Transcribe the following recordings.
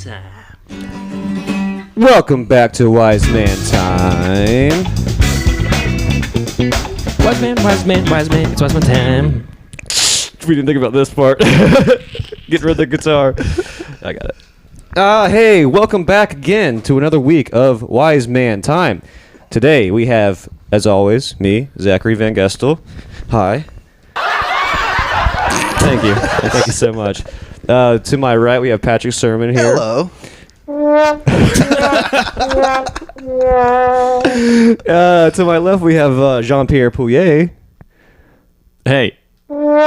time. Welcome back to Wise Man Time. Wise man, it's wise man time. We didn't think about this part. Getting rid of the guitar. I got it. Hey, welcome back again to another week of Wise Man Time. Today we have, as always, me, Zachary Van Gestel. Hi. Thank you. Thank you so much. To my right, we have Patrick Sermon here. Hello. To my left, we have Jean-Pierre Pouillet. Hey. All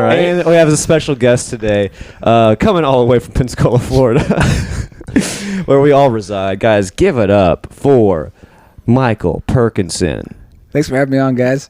right. And we have a special guest today, coming all the way from Pensacola, Florida, where we all reside. Guys, give it up for Michael Perkinson. Thanks for having me on, guys.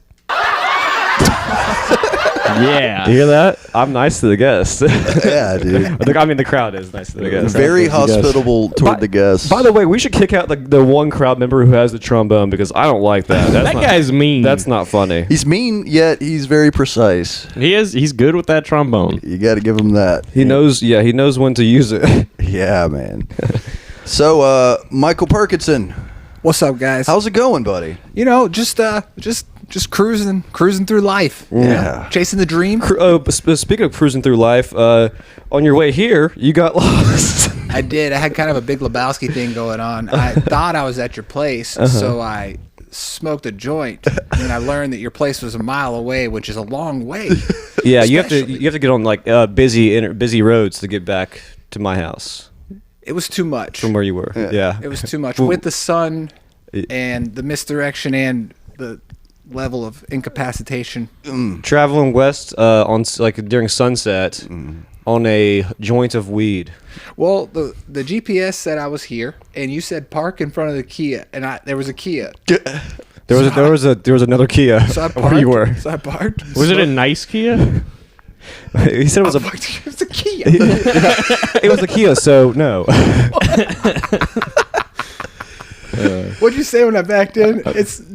Yeah. You hear that? I'm nice to the guests. Yeah, dude. I mean, the crowd is nice to the guests. Very hospitable toward the guests. By the way, we should kick out the one crowd member who has the trombone because I don't like that. That guy's mean. That's not funny. He's mean, yet he's very precise. He is. He's good with that trombone. You got to give him that. He knows. Yeah, he knows when to use it. Yeah, man. So, Michael Perkinson, What's up, guys? how's it going, buddy? You know, just cruising through life. Yeah. Chasing the dream. Speaking of cruising through life, on your way here, you got lost. I did. I had kind of a big Lebowski thing going on. I thought I was at your place, so I smoked a joint, and I learned that your place was a mile away, which is a long way. Yeah, you have to get on like busy roads to get back to my house It was too much. from where you were. Yeah. It was too much with the sun and the misdirection and the level of incapacitation. Traveling west on during sunset on a joint of weed. Well, the GPS said I was here, and you said park in front of the Kia, and there was a Kia. There was another Kia So I parked. where you were. So I parked. Was it a nice Kia? He said it was It was a Kia. it was a Kia, so no. What'd you say when I backed in?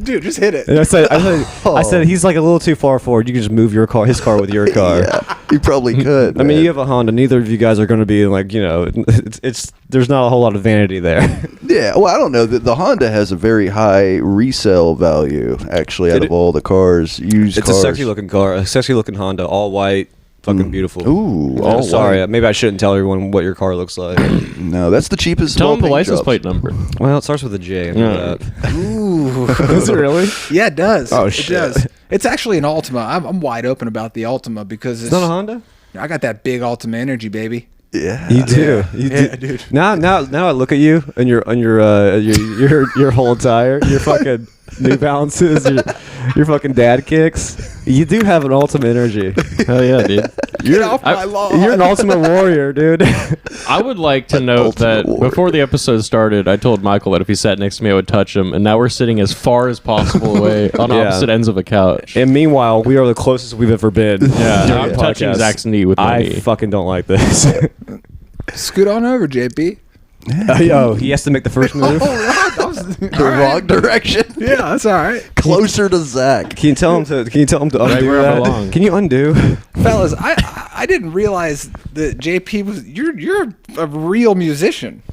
Dude, just hit it. And I said he's like a little too far forward. You can just move his car with your car. Yeah, you probably could. I mean, man. you have a Honda. Neither of you guys are going to be like, it's there's not a whole lot of vanity there. Yeah, well, I don't know. The Honda has a very high resale value, actually, out of all the cars, used It's cars. a sexy looking car, a sexy looking Honda, all white, fucking beautiful. Ooh, I'm all sorry. white. Maybe I shouldn't tell everyone what your car looks like. No, that's the cheapest. Tell of all him the paint license jobs. plate number. Well, it starts with a J. I know that. Ooh. Is it really? Yeah, it does. Oh, it shit. does. It's actually an Altima. I'm wide open about the Altima because It's not a Honda? I got that big Altima energy, baby. Yeah, You do. You do. Yeah, dude. Now I look at you and your whole attire, your fucking New Balances, your fucking dad kicks. You do have an ultimate energy. Hell yeah, dude. Get off my lawn. You're an ultimate warrior, dude. I would like to note that warrior. before the episode started, I told Michael that if he sat next to me, I would touch him, and now we're sitting as far as possible away on Yeah. opposite ends of a couch. And meanwhile, we are the closest we've ever been. Yeah, during I'm the touching podcast. Zach's knee with my I knee. fucking don't like this. Scoot on over, JP. Oh, he has to make the first move. the wrong direction. Yeah, that's all right. Closer to Zach. Can you tell him to undo Right where I that? belong. Can you undo? Fellas, I didn't realize that JP was you're a real musician.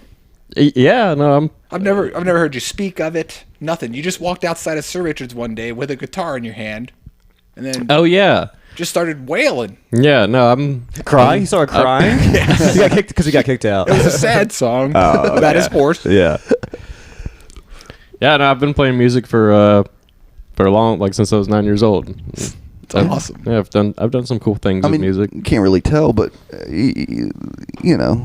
Yeah, no, I've never heard you speak of it. Nothing. You just walked outside of Sir Richard's one day with a guitar in your hand, and then Oh yeah, just started wailing. yeah. No, I'm Crying? He started crying? He got kicked because he got kicked out. It was a sad song about his horse. Yeah. Yeah, no, I've been playing music for a long, like since I was 9 years old. It's awesome. Yeah, I've done some cool things I with mean, music. you can't really tell, but you know.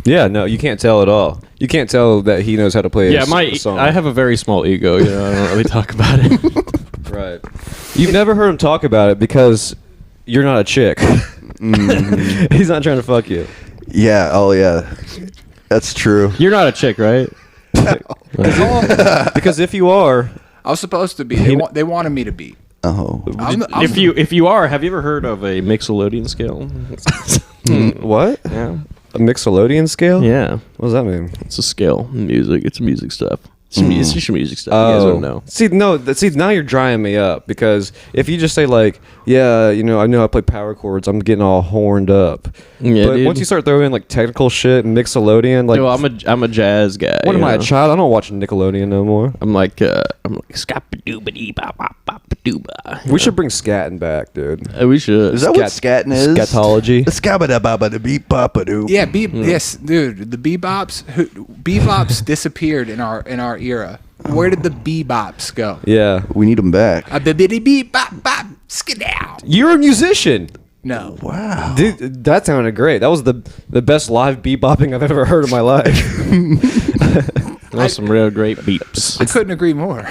Yeah, no, you can't tell at all. You can't tell that he knows how to play Yeah, a song. I have a very small ego. You know, I don't really talk about it. Right. You've never heard him talk about it because you're not a chick. He's not trying to fuck you. Yeah. Oh, yeah. That's true. You're not a chick, right? Because if you are, I was supposed to be. They wanted me to be. Oh. If you are, have you ever heard of a mixolydian scale? what? Yeah. A mixolydian scale? Yeah. What does that mean? It's a scale in music. It's music stuff. It's just music stuff. You guys don't know. See, now you're drying me up because if you just say like, yeah, I know I play power chords, I'm getting all horned up. Yeah, but dude. once you start throwing in like technical shit and Mixolydian, like, Yo, I'm a jazz guy. what am I, a child? I don't watch Nickelodeon no more. I'm like scap-a-dooba-dee-ba-ba-ba-dooba. We should bring scatting back, dude. We should. Is that what scatting is? Scatology. Scabba-da-ba-ba-da-beep-bop-a-doo. Yeah, yes, dude. The bebops disappeared in our era. Where did the bebops go? Yeah. We need them back. A bibbidi beep bop bop skedow. You're a musician. No. Wow. Dude, that sounded great. That was the best live bebopping I've ever heard in my life. That's some real great beeps. I couldn't agree more.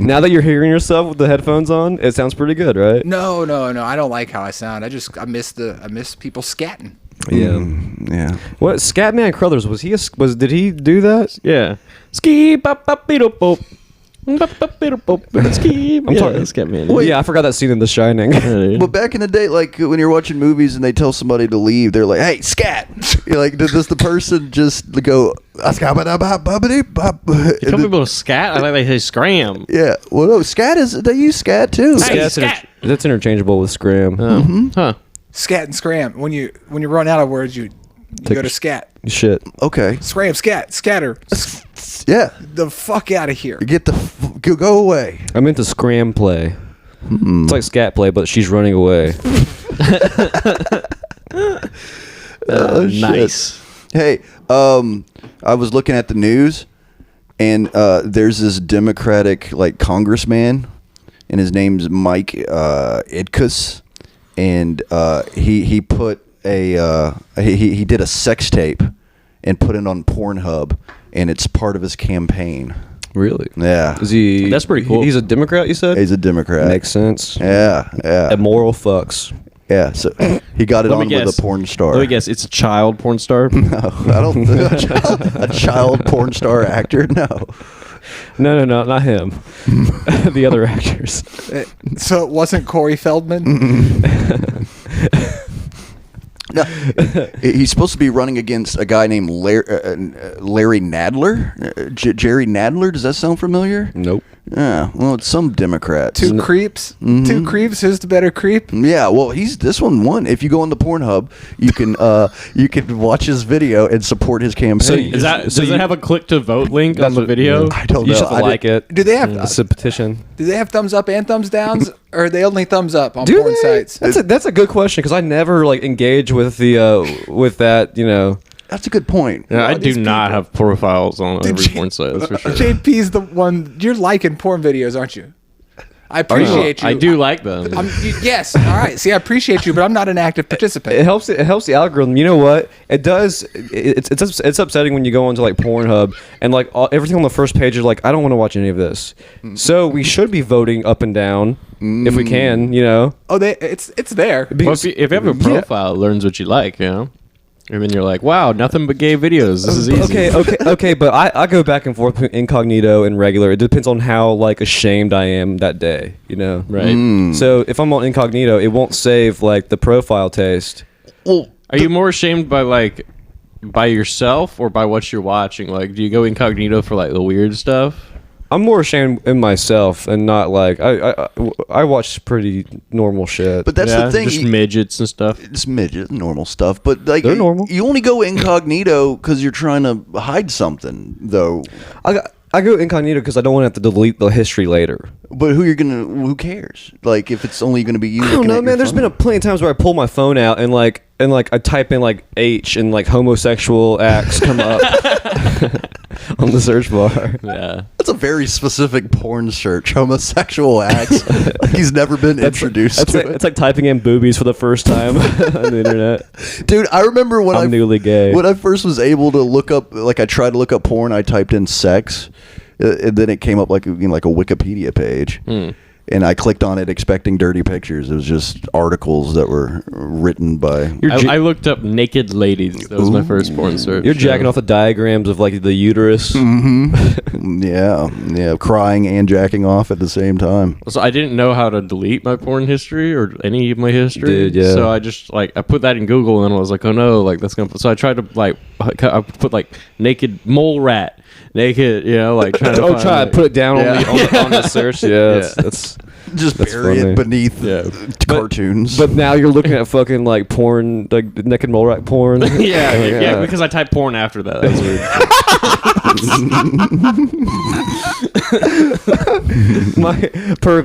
Now that you're hearing yourself with the headphones on, it sounds pretty good, right? No. I don't like how I sound. I miss people scatting. Yeah. Yeah. What Scatman Crothers did he do that? Yeah. Ski bop bop beetle pop. Ski. I'm talking Scatman. Wait. Yeah, I forgot that scene in The Shining. But back in the day, like when you're watching movies and they tell somebody to leave, they're like, "Hey, scat!" You're like, does the person just go? You tell people to scat? I like they say scram. Yeah. Well, no, scat they use scat too. Hey, That's scat. that's interchangeable with scram. Huh. Scat and scram. When you run out of words, you Take go a to scat. Shit. Okay. Scram, scat, scatter. Yeah. The fuck out of here. Get go away. I meant to scram play. It's like scat play, but she's running away. Shit. Nice. Hey, I was looking at the news, and there's this Democratic like congressman, and his name's Mike Idkus, and he put he did a sex tape and put it on Pornhub, and it's part of his campaign. Really? Yeah, Is he? That's pretty cool. He's a Democrat, you said? he's a Democrat. Makes sense. Yeah. Immoral fucks. Yeah, so he got it Let me on guess. with a porn star. Let me guess. It's a child porn star. No, I don't. A child porn star actor? No. No, not him. The other actors. So it wasn't Corey Feldman? No, he's supposed to be running against a guy named Larry Nadler. Jerry Nadler. Does that sound familiar? Nope. Yeah. Well, it's some Democrat. Two creeps? Two creeps? Who's the better creep? Yeah. Well, this one won. If you go on the Pornhub, you can watch his video and support his campaign. Does it have a click to vote link on the video? I don't know. You just have to like it. Do they have It's a petition. do they have thumbs up and thumbs downs, or are they only thumbs up on Do porn they? sites? That's a good question because I never like engage with the with that. That's a good point. Yeah, I do these not people- have profiles on every J- porn site. That's for sure. JP's the one you're liking porn videos, aren't you? I appreciate you. I do like them. Yes. All right. See, I appreciate you, but I'm not an active participant. It helps. It helps the algorithm. You know what? It does. It's upsetting when you go onto like Pornhub and like everything on the first page is like I don't want to watch any of this. So we should be voting up and down if we can. Oh, it's there. Well, if you have a profile, it learns what you like, And then you're like, wow, nothing but gay videos. This is easy. Okay. But I go back and forth between incognito and regular. It depends on how like ashamed I am that day. Right. So if I'm on incognito, it won't save like the profile taste. Well, Are you more ashamed by yourself or by what you're watching? Like, do you go incognito for like the weird stuff? I'm more ashamed in myself and not like I watch pretty normal shit. but that's the thing. Just midgets and stuff. It's midget, normal stuff, but like They're normal. You only go incognito because you're trying to hide something, though. I go incognito because I don't want to have to delete the history later. But who cares? Like if it's only going to be you. I don't know, man. There's been plenty of times where I pull my phone out and I type in like H and like homosexual acts come up on the search bar. Yeah. That's a very specific porn search. Homosexual acts. Like he's never been introduced to it. It's like typing in boobies for the first time on the internet. Dude, I remember when I'm newly gay. When I first was able to look up, like I tried to look up porn, I typed in sex, and then it came up like a Wikipedia page. And I clicked on it expecting dirty pictures. It was just articles that were written by. I looked up naked ladies. That was my first porn search. You're jacking off the diagrams of like the uterus. Yeah, crying and jacking off at the same time. So I didn't know how to delete my porn history or any of my history. Dude, yeah. So I just I put that in Google and I was like, oh no, like that's gonna. So I tried to I put like naked mole rat, naked, like trying to try to put it down on the search. Yeah, that's Just That's bury funny. it beneath cartoons. But now you're looking at fucking like porn, like naked mole rat porn. yeah, because I typed porn after that. That's weird.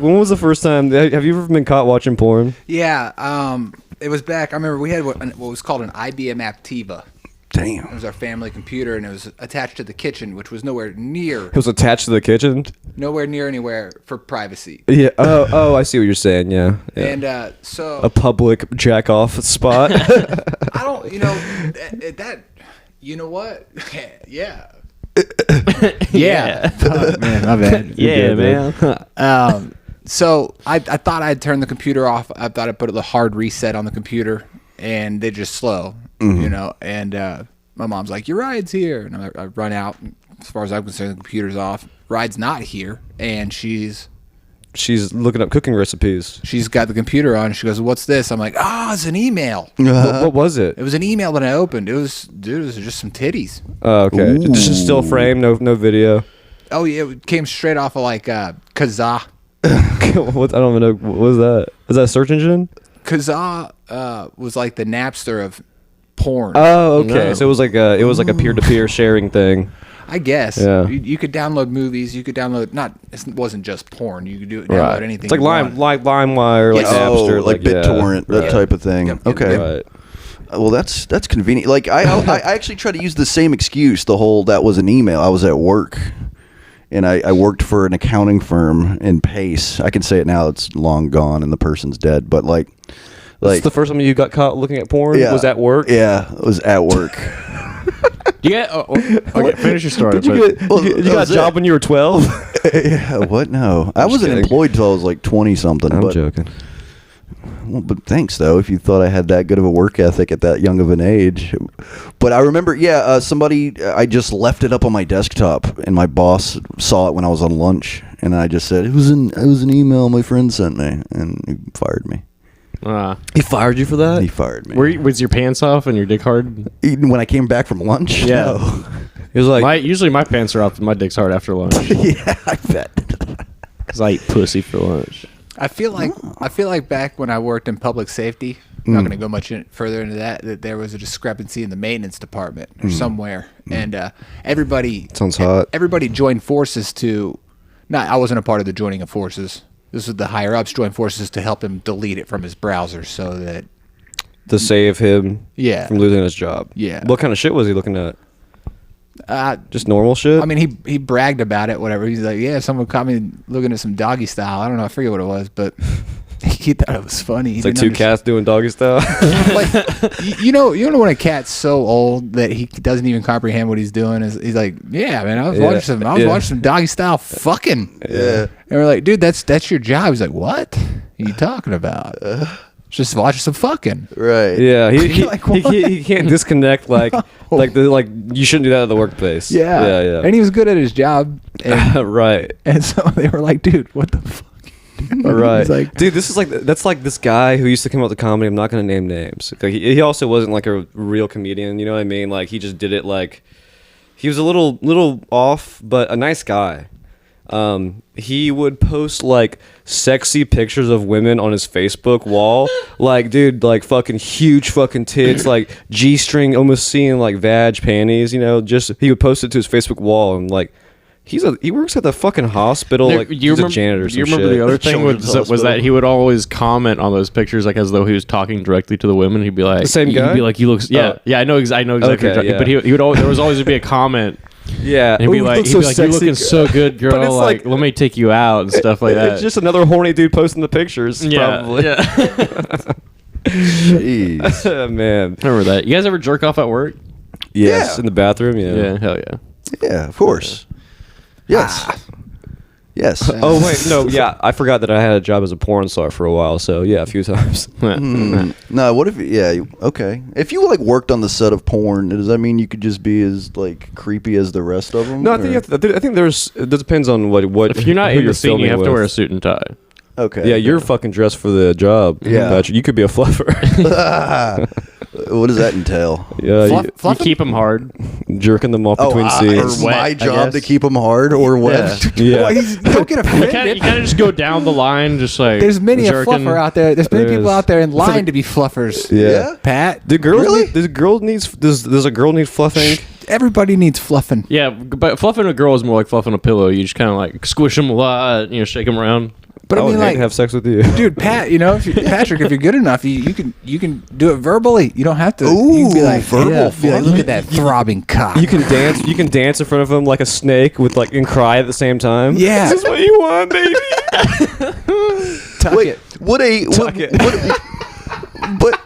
When was the first time? Have you ever been caught watching porn? Yeah, it was back. I remember we had what was called an IBM Aptiva. Damn. It was our family computer, and it was attached to the kitchen, which was nowhere near It was attached to the kitchen. anywhere for privacy. Yeah. Oh, I see what you're saying. Yeah. And so A public jack off spot. I don't, that you know what? Yeah. Yeah. Oh, man, my bad. Yeah, man. So I thought I'd turn the computer off. I thought I'd put the hard reset on the computer, and they're just slow, And my mom's like, "Your ride's here," and I run out. As far as I'm concerned, the computer's off. Ride's not here, and she's looking up cooking recipes. she's got the computer on. She goes, "What's this?" I'm like, it's an email." What was it? It was an email that I opened. It was just some titties. Oh, okay. Ooh. Just a still frame, no video. Oh yeah, it came straight off of like Kazaa. What? I don't even know. What was that? Was that a search engine? Kazaa was like the Napster of porn. Oh, okay. No. So it was like a peer-to-peer sharing thing. I guess. Yeah. You could download movies. You could download it wasn't just porn. You could download anything. It's like you wanted. LimeWire, like Yes. Napster, like BitTorrent, that type of thing. Yep. Okay. Right. Well, that's convenient. Like I actually try to use the same excuse. The whole that was an email. I was at work, and I worked for an accounting firm in Pace. I can say it now. It's long gone, and the person's dead. But like That's the first time you got caught looking at porn? yeah, Was at work? Yeah, it was at work. Yeah. Okay, finish your story. Did you get, Well, you that got was a job it. when you were 12? Yeah, what? No, I wasn't kidding. employed till I was like 20 something. I'm but, joking. Well, but thanks though. If you thought I had that good of a work ethic at that young of an age, but I remember, somebody. I just left it up on my desktop, and my boss saw it when I was on lunch, and I just said it was an email my friend sent me, and he fired me. He fired you for that? He fired me. Was your pants off and your dick hard? Even when I came back from lunch? Yeah. No. He was like, Usually my pants are off and my dick's hard after lunch. Yeah, I bet. Because I eat pussy for lunch. I feel like back when I worked in public safety. I'm not going to go much further into that there was a discrepancy in the maintenance department or somewhere, and everybody Sounds hot. Everybody joined forces to. Not, I wasn't a part of the joining of forces. This was the higher ups joined forces to help him delete it from his browser so that to save him Yeah. from losing his job. Yeah. What kind of shit was he looking at? uh, Just normal shit? I mean, he bragged about it, whatever. He's like, yeah, someone caught me looking at some doggy style. I don't know, I forget what it was, but he thought it was funny. He it's like didn't two cats doing doggy style. like, you know when a cat's so old that he doesn't even comprehend what he's doing. He's like, yeah, man, I was watching some doggy style fucking. Yeah. And we're like, dude, that's your job. He's like, what are you talking about? Just watching some fucking. Right. Yeah, he Like, what? he can't disconnect like you shouldn't do that at the workplace. Yeah. And he was good at his job. And, Right. and so they were like, dude, what the fuck? Right. He's like, Dude, that's like this guy who used to come out to comedy. I'm not going to name names. Like, he also wasn't like a real comedian, you know what I mean? Like he just did it like he was a little off, but a nice guy. He would post like sexy pictures of women on his Facebook wall. Like, dude, like fucking huge fucking tits, like G-string, almost seeing like vag panties, you know, just he would post it to his Facebook wall and like he works at the fucking hospital, like he's a janitor or some you remember shit. the other thing Children's was hospital. that he would always comment on those pictures like as though he was talking directly to the women. He'd be like, The same guy? He'd be like, "You look, yeah, Oh. yeah, I know exactly." Okay, yeah. But he would always, there was always be a comment. Yeah. And he'd be Ooh, like, looks "You're so looking sexy." so good, girl. But it's Like, let me take you out and stuff like that." It's just another horny dude posting the pictures. yeah, Probably. yeah. Jeez. Man. Remember that? You guys ever jerk off at work? Yes. Yeah. In the bathroom. Yeah. Yeah, hell yeah. Yeah, of course. Yes. Yes. Oh wait, no, yeah, I forgot that I had a job as a porn star for a while. So yeah, a few times. No, what if? Yeah, okay. If you like worked on the set of porn, does that mean you could just be as like creepy as the rest of them? No, I think I think it depends on what. If you're not who in the scene, you filming have to with. wear a suit and tie. Okay. Yeah, you're fucking dressed for the job. Yeah. Patrick. You could be a fluffer. What does that entail? Yeah, Fluff- you- You fluffing? keep them hard. jerking them off between it's seats. wet, my I job to guess. keep them hard or wet. Yeah. Well, don't get You kind offended. of just go down the line, just like There's many a jerking. fluffer out there. There's many There people is. out there in line to be fluffers. Yeah. Pat, Do girls Really? need, does a girl need fluffing? everybody needs fluffing. Yeah, but fluffing a girl is more like fluffing a pillow. You just kind of like squish them a lot, shake them around. But I I would mean, hate like, to have sex with you. dude, Pat, Patrick, if you're good enough, you can do it verbally. You don't have to. Ooh, you can be like, verbal be like, look at that throbbing cock. You can dance. You can dance in front of him like a snake with like and cry at the same time. Yeah. This is what you want, baby. Tuck Wait, it. what a Tuck what, it. but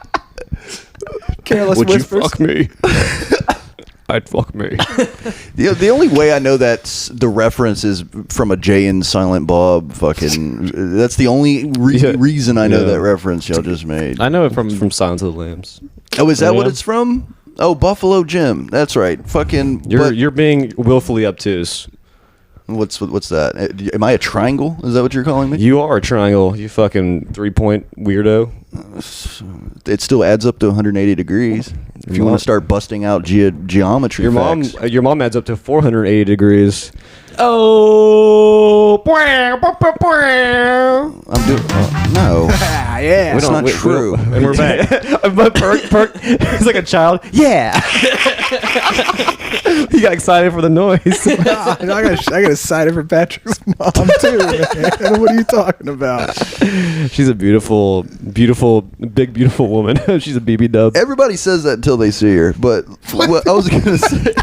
Careless Would whispers. you fuck me? I'd fuck me. the only way I know that's the reference is from a Jay and Silent Bob fucking. That's the only Yeah. reason I know Yeah. that reference y'all just made. I know it from From Silence of the Lambs. Oh, is that what Yeah. it's from? Oh, Buffalo Jim. That's right. Fucking. You're being willfully obtuse. What's that? Am I a triangle? Is that what you're calling me? You are a triangle. You fucking 3-point weirdo. It still adds up to 180 degrees. If you want to start busting out geometry Your facts. your mom adds up to 480 degrees. oh, I'm doing. No. Ah, yeah. That's not true. And we're back. But Perk, he's like a child. Yeah. He got excited for the noise. I got excited for Patrick's mom too, man. What are you talking about? She's a beautiful, big, beautiful woman. She's a BB dub. Everybody says that until they see her. But what I was gonna say.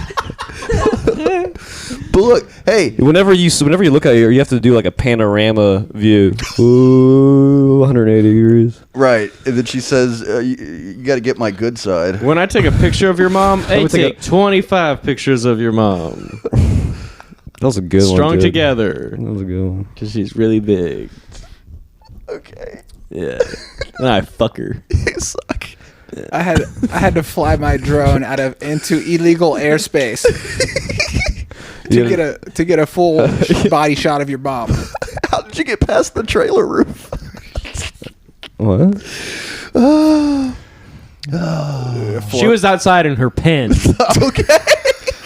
But look, hey, Whenever you look at her, you have to do like a panorama view. Ooh, 180 degrees. right? And then she says, "You got to get my good side." When I take a picture of your mom, I would take take 25 pictures of your mom. That was a good one. Strong dude. together. That was a good one. Because she's really big. Okay. Yeah. And I fuck her. You suck. I had to fly my drone into illegal airspace Yeah. to get a full body shot of your mom. How did you get past the trailer roof? What? She was outside in her pen. Okay.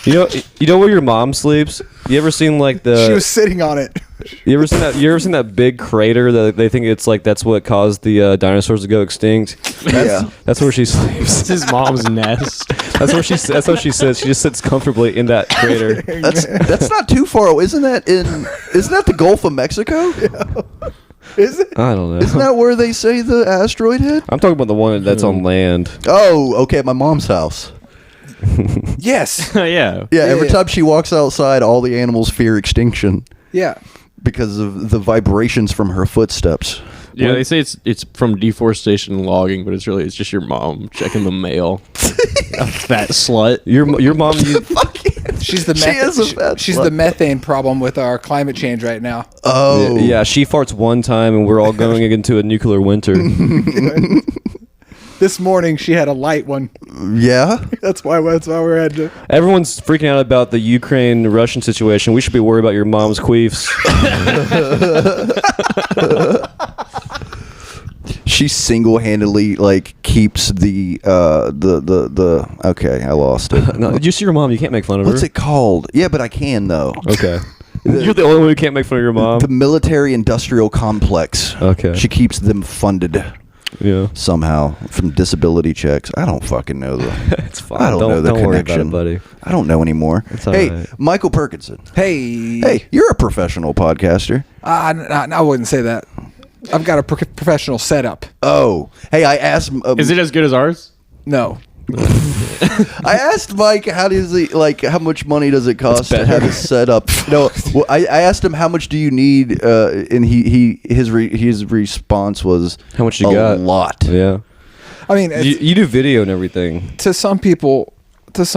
You know where your mom sleeps? You ever seen like the? She was sitting on it. You ever seen that big crater that they think it's like that's what caused the dinosaurs to go extinct? Yeah. That's where she sleeps. It's his mom's nest. That's what she sits. She just sits comfortably in that crater. That's not too far away. Isn't that the Gulf of Mexico? Is it? I don't know. Isn't that where they say the asteroid hit? I'm talking about the one that's on land. Oh, okay, at my mom's house. Yes. Yeah. Yeah, every Yeah. time she walks outside, all the animals fear extinction Yeah. because of the vibrations from her footsteps. Yeah, they say it's from deforestation and logging, but it's just your mom checking the mail. A fat slut. Your mom. She's the She is a fat she's slut. the methane problem with our climate change right now. Oh, Yeah, she farts one time, and we're all going into a nuclear winter. This morning she had a light one. yeah. That's why we're at. Everyone's freaking out about the Ukraine-Russian situation. We should be worried about your mom's queefs. She single-handedly keeps the okay, I lost it. No, did you see your mom? You can't make fun of her. What's it called? Yeah, but I can though. Okay. You're the only one who can't make fun of your mom. The military-industrial complex. Okay. She keeps them funded Yeah. somehow from disability checks. I don't fucking know It's fine. I don't know the don't worry about connection. it, buddy. I don't know anymore. It's all Hey, right. Michael Perkinson. Hey. Hey, you're a professional podcaster. I wouldn't say that. I've got a professional setup. Oh, hey, I asked. Is it as good as ours? No. I asked Mike, how much money does it cost to have a setup? No, well, I asked him how much do you need, and his response was How much you a got? lot. Yeah. I mean, it's, You do video and everything. to some people, it's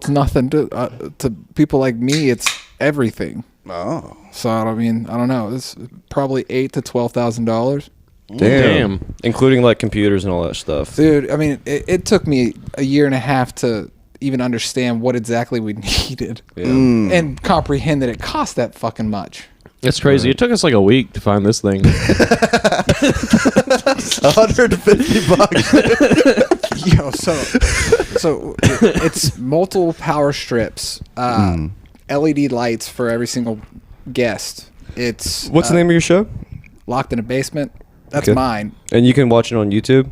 nothing. To people like me, it's everything. Oh, So I don't know. It's probably $8,000 to $12,000. Damn. Including like computers and all that stuff. Dude, I mean, it took me a year and a half to even understand what exactly we needed Yeah. and comprehend that it cost that fucking much. It's crazy. It took us like a week to find this thing. $150. Yo, so it's multiple power strips, LED lights for every single guest. It's What's the name of your show? Locked in a Basement. That's Okay. mine. And you can watch it on YouTube.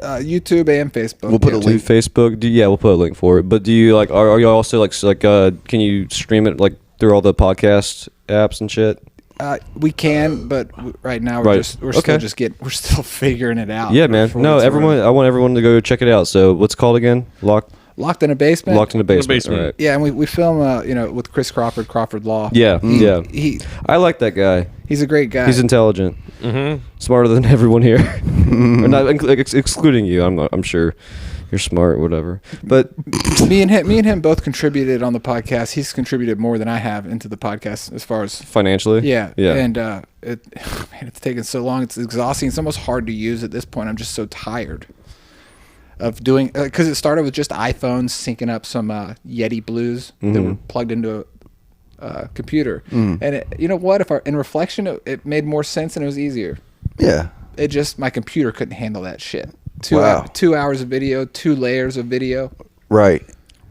YouTube and Facebook. We'll put a To link. Facebook. We'll put a link for it. But do you like? Are you also like can you stream it like through all the podcast apps and shit? We can, but right now Right. we're Okay. still figuring it out. Yeah, man. for No, what it's everyone. worth. I want everyone to go check it out. So what's it called again? Locked in a Basement. Locked in the basement. basement. All right. Yeah, and we film with Chris Crawford Law. Yeah, yeah. He I like that guy. he's a great guy. He's intelligent, smarter than everyone here. Or not excluding you. I'm sure you're smart, whatever. But me and him both contributed on the podcast. He's contributed more than I have into the podcast as far as financially, yeah. yeah. And it's taken so long. It's exhausting. It's almost hard to use at this point. I'm just so tired of doing because it started with just iPhones syncing up some Yeti Blues that were plugged into a computer. And you know what? In reflection, it made more sense and it was easier. Yeah. It just my computer couldn't handle that shit. Wow. 2 hours of video, 2 layers of video. Right.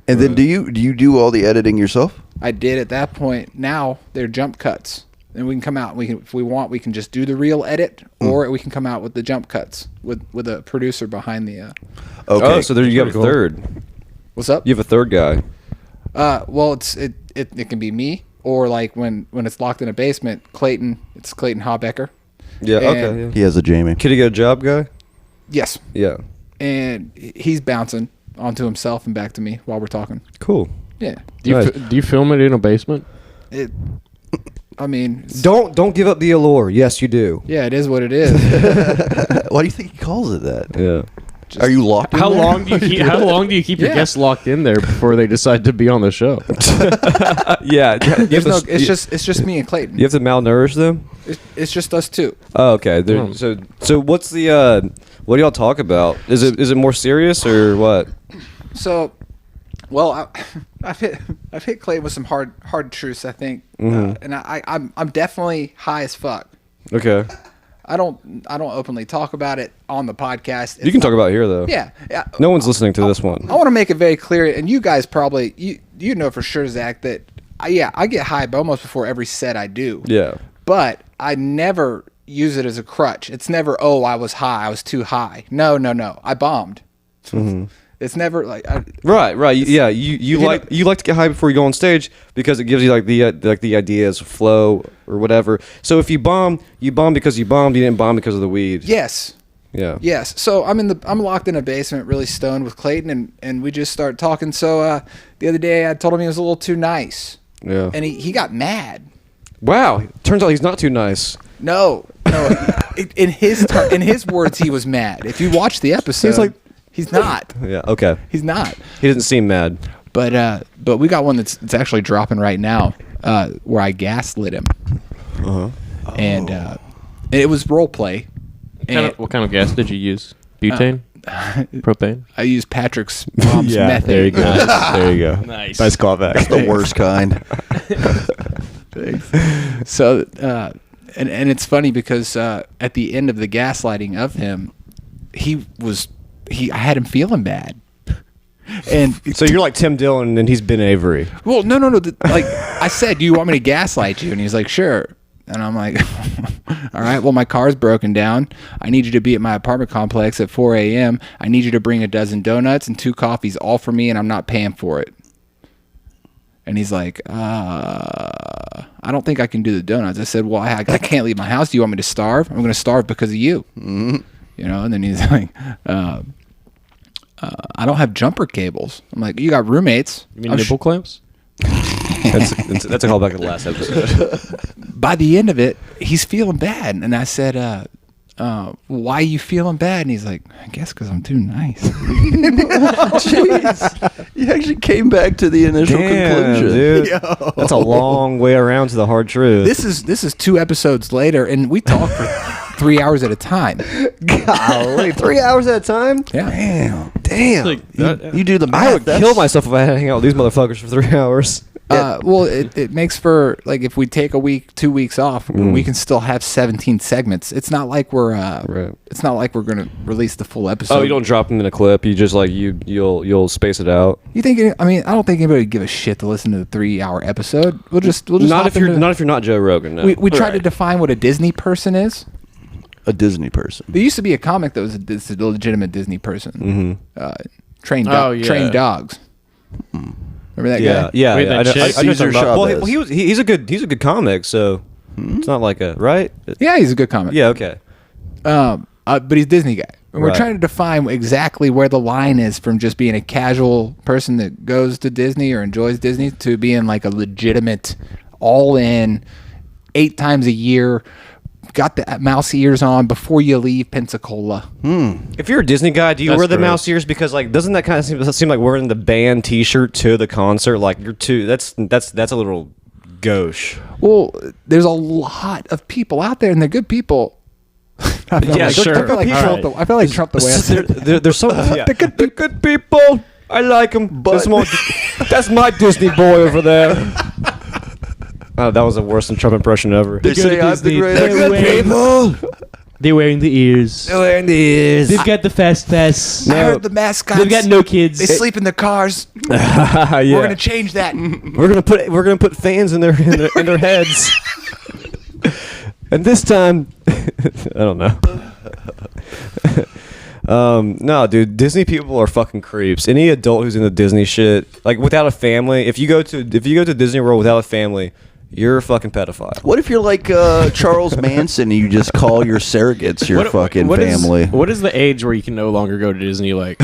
And then do you do all the editing yourself? I did at that point. Now they're jump cuts, and we can come out. If we want, we can just do the real edit, or we can come out with the jump cuts with a producer behind the. Okay. Oh, so there you have a cool. third. What's up? You have a third guy. Well, it can be me, or like when it's locked in a basement, Clayton. It's Clayton Habecker. Yeah. And- Okay. Yeah. He has a Jamie. Could he get a job, guy? Yes, Yeah. and he's bouncing onto himself and back to me while we're talking. Cool. Yeah, Nice. Do you film it in a basement? I mean, it's- Don't give up the allure. Yes, you do. yeah, it is what it is. Why do you think he calls it that? Yeah. Are you locked in How there? long do you keep? How long do you keep your Yeah. guests locked in there before they decide to be on the show? Yeah. It's just me and Clayton. You have to malnourish them. It's just us two. Oh, okay. Hmm. So what's the what do y'all talk about? Is it more serious or what? So, well, I've hit Clayton with some hard truths, I think, and I'm definitely high as fuck. Okay. I don't openly talk about it on the podcast. You can talk about it here though. Yeah. No one's listening to this one. I want to make it very clear, and you guys probably you know for sure, Zach, that I get high almost before every set I do. Yeah. But I never use it as a crutch. It's never, oh, I was high, I was too high. No, I bombed. It's never like Right. Yeah. You like to get high before you go on stage because it gives you like the ideas flow or whatever. So if you bomb because you bombed. You didn't bomb because of the weed. yes. Yeah. Yes. So I'm locked in a basement, really stoned with Clayton, and we just start talking. So the other day I told him he was a little too nice. Yeah. And he got mad. Wow. Turns out he's not too nice. No. In his words, he was mad. If you watch the episode, he's not. Yeah. Okay. He's not. He doesn't seem mad. But we got one that's actually dropping right now, where I gaslit him. And it was role play. What kind of gas did you use? Butane? Propane? I used Patrick's mom's method. There you go. There you go. Nice. Nice callback. The worst kind. So, and it's funny because at the end of the gaslighting of him, I had him feeling bad. And So you're like Tim Dillon and he's Ben Avery. well, no. Like I said, do you want me to gaslight you? And he's like, sure. And I'm like, all right, well, my car's broken down. I need you to be at my apartment complex at 4 a.m. I need you to bring a dozen donuts and 2 coffees, all for me, and I'm not paying for it. And he's like, I don't think I can do the donuts. I said, well, I can't leave my house. Do you want me to starve? I'm going to starve because of you. Mm-hmm. You know, and then he's like, I don't have jumper cables. I'm like, you got roommates. You mean nipple clamps? That's a callback to the last episode. By the end of it, he's feeling bad. And I said, why are you feeling bad? And he's like, I guess because I'm too nice. Jeez. You actually came back to the initial conclusion. Dude. That's a long way around to the hard truth. This is 2 episodes later, and we talk for 3 hours at a time. Golly, 3 hours at a time? Yeah. Damn. Like, You do the math. I would kill myself if I had to hang out with these motherfuckers for 3 hours. Well, it makes for like if we take a week, 2 weeks off, we can still have 17 segments. It's not like we're it's not like we're gonna release the full episode. Oh, you don't drop them in a clip. You just like you'll space it out. You think? I mean, I don't think anybody would give a shit to listen to the 3-hour episode. We'll just not if you're not Joe Rogan. No. We tried to define what a Disney person is. A Disney person. There used to be a comic that was a legitimate Disney person. Trained dogs. Remember that guy? Yeah. Wait, that chick? Cesar Chavez. Well, he's a good comic. So it's not like a right. Yeah, he's a good comic. Yeah. Okay. But he's a Disney guy. And we're Right. trying to define exactly where the line is from just being a casual person that goes to Disney or enjoys Disney to being like a legitimate, all-in, 8 times a year, got the mouse ears on before you leave Pensacola. If you're a Disney guy, do you That's wear the gross. mouse ears? Because like, doesn't that kind of seem like wearing the band T-shirt to the concert? Like you're too. That's a little gauche. Well, there's a lot of people out there, and they're good people. I feel Yeah, like, sure. I feel like Trump. All right. I feel like Trump the way I said it. There's so They're good people. I like them. That's my Disney boy over there. Oh, that was the worst Trump impression ever. They say I'm the Disney. greatest. They're wearing the ears. wearing the ears. They've got the fast pass. I heard the mascots. They've got no kids. They sleep in their cars. yeah. We're gonna change that. We're gonna put fans in their heads. And this time, I don't know. No, dude, Disney people are fucking creeps. Any adult who's into Disney shit, like without a family, if you go to Disney World without a family, you're a fucking pedophile. What if you're like Charles Manson and you just call your surrogates your fucking family? What is the age where you can no longer go to Disney? Like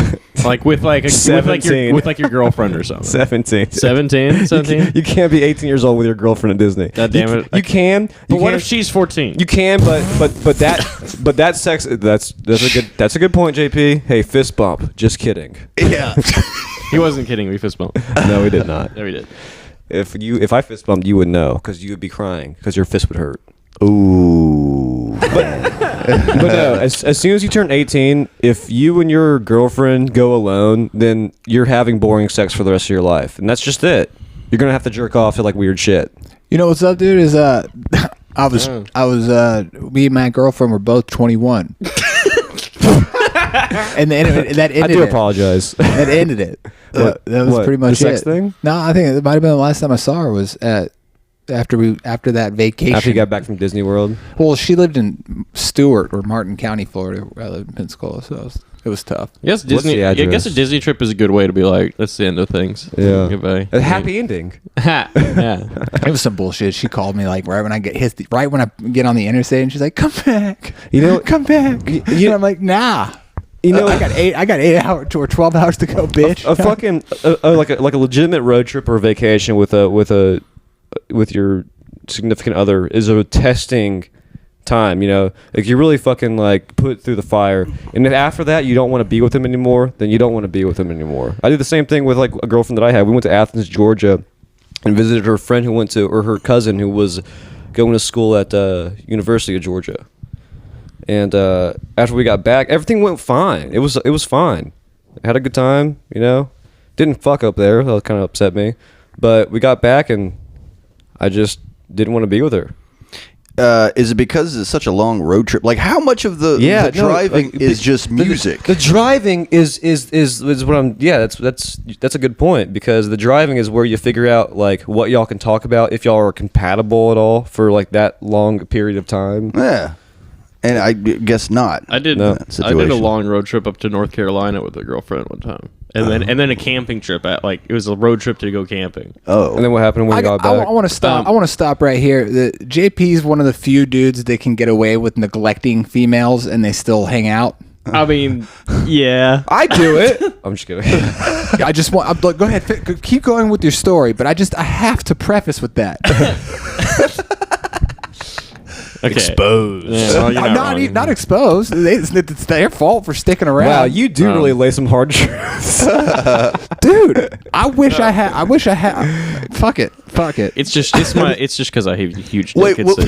with like 17. with your girlfriend or something? 17. 17? 17? You can't be 18 years old with your girlfriend at Disney. God damn it. You can. But what can- if she's 14? You can, but that sex. That's a good point, JP. Hey, fist bump. Just kidding. Yeah. He wasn't kidding. We fist bumped. No, we did not. No, we did. If I fist bumped, you would know because you would be crying because your fist would hurt. Ooh. But no, as soon as you turn 18, if you and your girlfriend go alone, then you're having boring sex for the rest of your life, and that's just it. You're gonna have to jerk off to like weird shit. You know what's up, dude? Is I was me and my girlfriend were both 21. And then that ended I do it. apologize. That ended it. That was What, pretty much the sex it. thing? No, I think it might have been the last time I saw her was after that vacation. After you got back from Disney World. Well, she lived in Stewart or Martin County, Florida. I lived in Pensacola, so it was tough. Yes, What's Disney. the I guess a address? Disney trip is a good way to be like, that's the end of things. Yeah. Goodbye. A happy ending. Yeah. It was some bullshit. She called me like right when I get on the interstate, and she's like, "Come back, You know- come back." And I'm like, "Nah." You know, I got 8 hours or 12 hours to go, bitch. a fucking like a legitimate road trip or vacation with your significant other is a testing time. You know, like you really fucking like put it through the fire, and if after that you don't want to be with them anymore, then you don't want to be with them anymore. I did the same thing with like a girlfriend that I had. We went to Athens, Georgia, and visited her friend or her cousin who was going to school at University of Georgia. And after we got back, everything went fine. It was fine. I had a good time, you know. Didn't fuck up there. That kind of upset me. But we got back, and I just didn't want to be with her. Is it because it's such a long road trip? Like, how much of the driving is just music? The driving is what I'm. Yeah, that's a good point because the driving is where you figure out like what y'all can talk about if y'all are compatible at all for like that long period of time. Yeah. And I guess not. I did. No. I did a long road trip up to North Carolina with a girlfriend one time, and then a camping trip at like it was a road trip to go camping. Oh. And then what happened when we got back? I want to stop. I want to stop right here. JP is one of the few dudes that can get away with neglecting females, and they still hang out. I mean, yeah. I do it. I'm just kidding. I just want. Go ahead. Keep going with your story, but I have to preface with that. Okay. Exposed. Yeah, well, you're I'm wrong. not exposed. It's their fault for sticking around. Wow, you do really lay some hard truths. dude. I wish I had. Fuck it. It's just because I have a huge Wait, dick. Was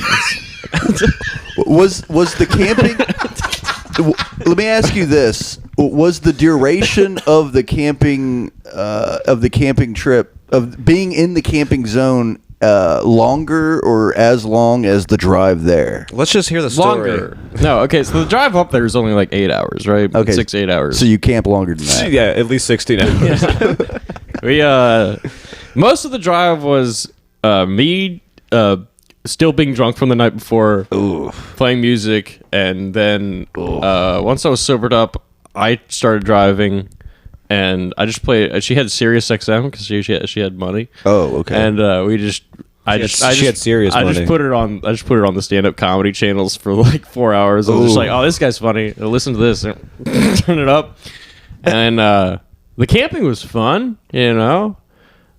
the camping? Let me ask you this: was the duration of the camping trip of being in the camping zone longer or as long as the drive there? Let's just hear the story. Longer. No, okay, so the drive up there is only like 8 hours, right? Okay. 6-8 hours. So you camp longer than that. Yeah, at least 16 hours. We most of the drive was me still being drunk from the night before, playing music, and then once I was sobered up, I started driving, and I just played. She had Sirius XM because she had money. Oh, okay. And she had serious I money. just put it on the stand-up comedy channels for like 4 hours. I was just like, oh, this guy's funny. Listen to this. Turn it up, and the camping was fun, you know.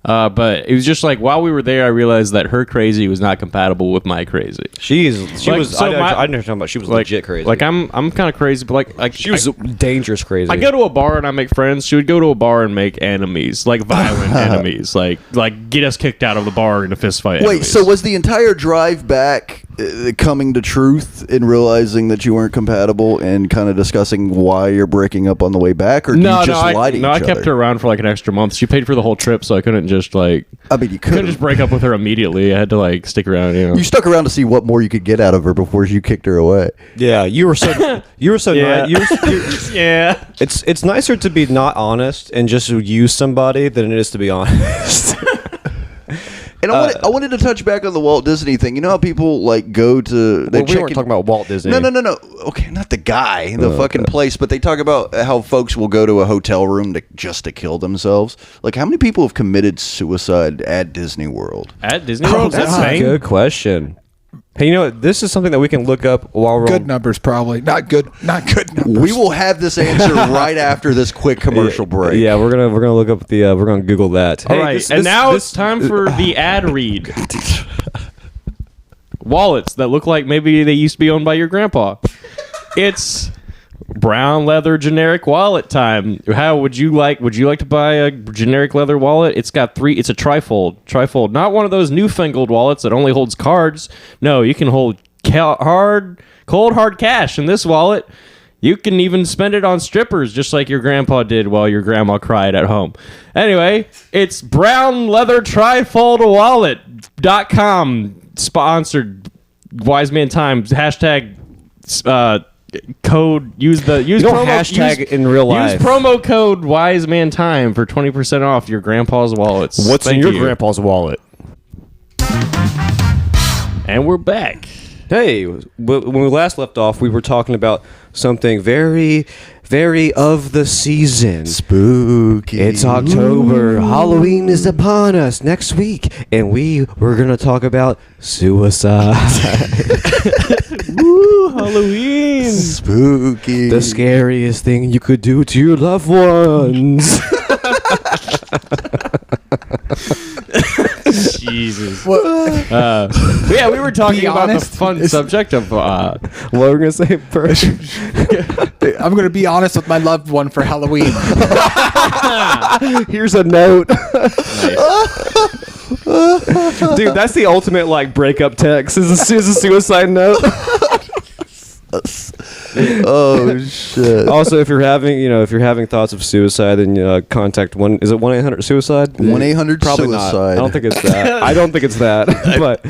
But it was just like while we were there, I realized that her crazy was not compatible with my crazy. She Like, was. so I my- didn't know talking about. She was Like legit crazy. Like I'm kind of crazy, but like she was dangerous crazy. I go to a bar and I make friends. She would go to a bar and make enemies, like violent enemies, like get us kicked out of the bar in a fist fight. Wait, enemies. so was the entire drive back coming to truth and realizing that you weren't compatible and kind of discussing why you're breaking up on the way back, or do you just lie to each other? I kept her around for like an extra month. She paid for the whole trip, so I couldn't just like. I mean, you couldn't just break up with her immediately. I had to like stick around. You know. You stuck around to see what more you could get out of her before you kicked her away. yeah, you were so Yeah. nice. Yeah. It's nicer to be not honest and just use somebody than it is to be honest. And I wanted to touch back on the Walt Disney thing. You know how people like go to we weren't talking about Walt Disney. No. Okay, not the guy, the fucking place, but they talk about how folks will go to a hotel room to kill themselves. Like, how many people have committed suicide at Disney World? At Disney World, That's a good question. Hey, you know what? This is something that we can look up while we're Good on. numbers, probably. Not good numbers. We will have this answer right after this quick commercial break. Yeah, we're gonna look up the we're gonna Google that. All right, now it's time for the ad read. Wallets that look like maybe they used to be owned by your grandpa. It's brown leather generic wallet time. How would you like to buy a generic leather wallet? It's got it's a trifold, not one of those newfangled wallets that only holds cards. No, you can hold cold hard cash in this wallet. You can even spend it on strippers just like your grandpa did while your grandma cried at home. Anyway, it's brown leather trifold wallet.com sponsored Wise Man Times hashtag code use don't hashtag in real life. Use promo code Wise Man Time for 20% off your grandpa's wallets. What's in Thank your you. grandpa's wallet? And we're back. Hey, when we last left off, we were talking about something very, very of the season. Spooky. It's October. Halloween is upon us next week, and we're going to talk about suicide. Woo, Halloween. Spooky. The scariest thing you could do to your loved ones. Jesus. Yeah, we were talking about honest, the fun subject of What we're going to say first. I'm going to be honest with my loved one for Halloween. Here's a note. Dude, that's the ultimate like breakup text. Is a suicide note. Oh shit. Also, if you're having thoughts of suicide, then contact one. Is it 1-800-SUICIDE? 1-800 Probably not. suicide. I don't think it's that. I don't think it's that. But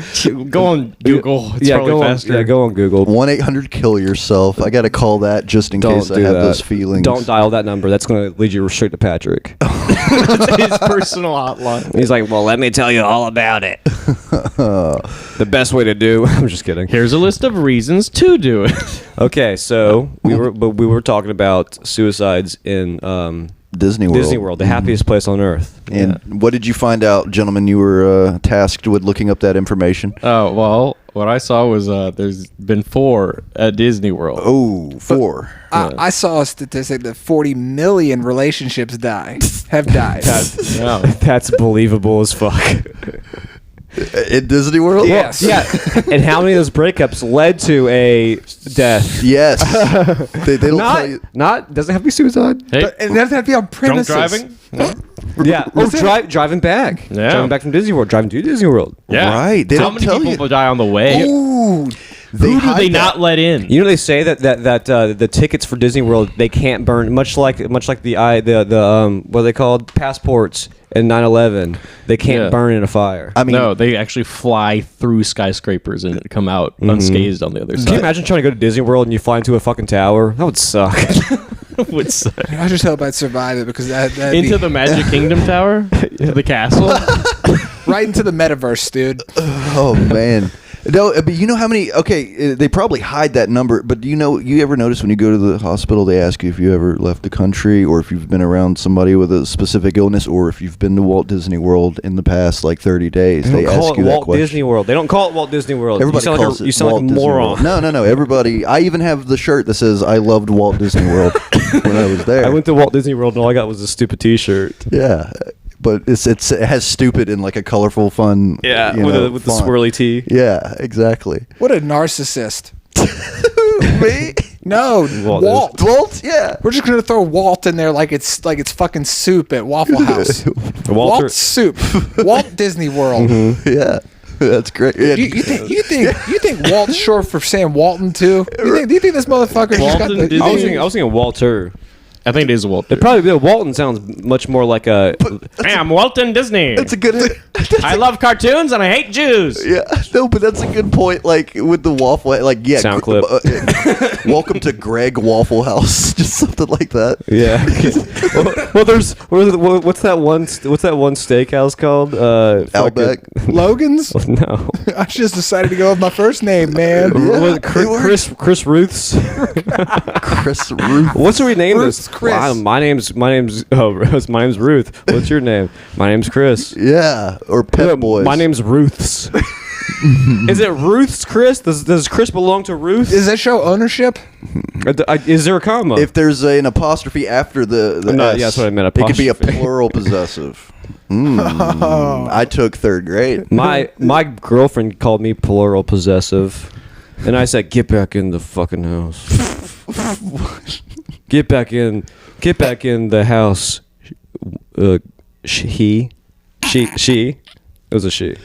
go on Google. It's probably go faster. on. Yeah, go on Google. 1-800 kill yourself. I got to call that just in case I have those feelings. Don't dial that number. That's going to lead you straight to Patrick. His personal hotline. He's like, well, let me tell you all about it. The best way to do. I'm just kidding. Here's a list of reasons to do it. Okay, so we were talking about suicides in Disney World. Disney World, the happiest place on earth. And what did you find out, gentlemen? You were tasked with looking up that information. Oh, well, what I saw was there's been 4 at Disney World. Oh, 4. I saw a statistic that 40 million relationships have died. No. That's believable as fuck. In Disney World? Yes. Yeah. And how many of those breakups led to a death? Yes. they don't tell you. Doesn't have to be suicide. Hey, But it doesn't have to be on drunk premises. driving? Yeah. Or driving back. Yeah. Driving back from Disney World. Driving to Disney World. Yeah. Right. They How don't many tell people you. die on the way? Ooh, Who do hide they that. not let in? You know they say that the tickets for Disney World they can't burn much like the what are they called, passports in 9/11, they can't Yeah. burn in a fire. I mean, No, they actually fly through skyscrapers and come out unscathed on the other Can you side. imagine trying to go to Disney World and you fly into a fucking tower? That would suck. Would suck. I just hope I'd survive it because that Into the Magic Kingdom Tower? To the castle? right into the metaverse, dude. oh man. No, but you know how many? Okay, they probably hide that number. But do you ever notice when you go to the hospital, they ask you if you ever left the country, or if you've been around somebody with a specific illness, or if you've been to Walt Disney World in the past like 30 days. They don't call ask it you that Walt question. Disney World. They don't call it Walt Disney World. Everybody you sound calls like it you sound Walt like a Disney moron. World. No. Everybody. I even have the shirt that says "I loved Walt Disney World" when I was there. I went to Walt Disney World and all I got was a stupid T-shirt. Yeah, but it has stupid in like a colorful, fun. Yeah, you know, with the font. swirly T. Yeah, exactly. What a narcissist. Me? No, Walt Walt. Walt? Yeah. We're just gonna throw Walt in there like it's fucking soup at Waffle House. Walter. Walt soup. Walt Disney World. Yeah. That's great. Yeah. You think Walt's short for saying Walton too? Do you think this motherfucker just got Walton the? Disney? I was thinking Walter. I think it is Walt. It'd probably be Walton sounds much more like a. Hey, I'm Walton Disney. That's a good. I love cartoons and I hate Jews. Yeah, no, but that's a good point. Like with the waffle, like yeah, Sound clip. welcome to Greg Waffle House, just something like that. Yeah. well, there's what's that one steakhouse called? Outback. Logan's? No. I just decided to go with my first name, man. Yeah, Was it it works. Chris Ruth's. Chris Ruth. What should we name Ruth's this? Chris. Wow, my name's my name's Ruth. What's your name? My name's Chris. Yeah, or Pep Boys. My name's Ruth's. Is it Ruth's Chris? Does Chris belong to Ruth? Does that show ownership? Is there a comma? If there's an apostrophe after the No, S, yeah, that's what I meant, It could be a apostrophe. plural possessive. I took third grade. my girlfriend called me plural possessive, and I said, "Get back in the fucking house. Get back in the house." She. It was a she.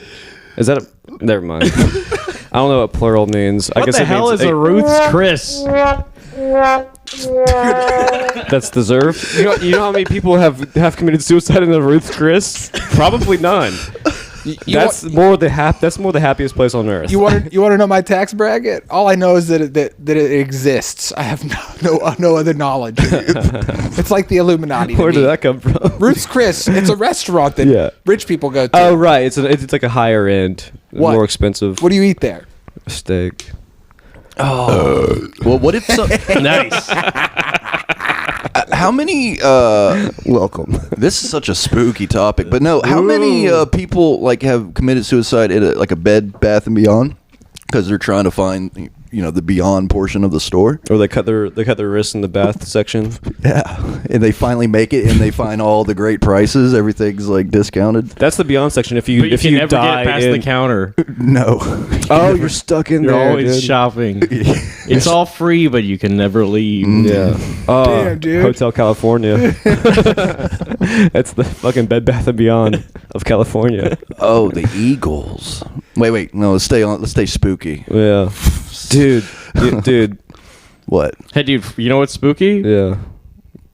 Is that a? Never mind. I don't know what plural means. I What guess the it hell means is a Ruth's Chris? That's deserved. You know how many people have committed suicide in the Ruth's Chris? Probably none. That's more the happiest place on earth. You want to know my tax bracket? All I know is that it exists. I have no other knowledge. It's like the Illuminati. Where did that come from? Ruth's Chris. It's a restaurant that Yeah. rich people go to. Oh right, it's like a higher end, What? more expensive What do you eat there? steak. Well, what if some? Nice. How many? Welcome. This is such a spooky topic, but no. How many people like have committed suicide in a Bed Bath and Beyond because they're trying to find the Beyond portion of the store? Or they cut their wrists in the bath section. Yeah, and they finally make it, and they find all the great prices. Everything's like discounted. That's the Beyond section. If you But you can never die get past the counter. No. oh, you're stuck in You're there. always dude. shopping. It's all free, but you can never leave. Yeah. Damn, dude. Hotel California. That's the fucking Bed Bath and Beyond of California. Oh, the Eagles. Wait. No, let's stay spooky. Yeah. Dude. What? Hey, dude, you know what's spooky? Yeah.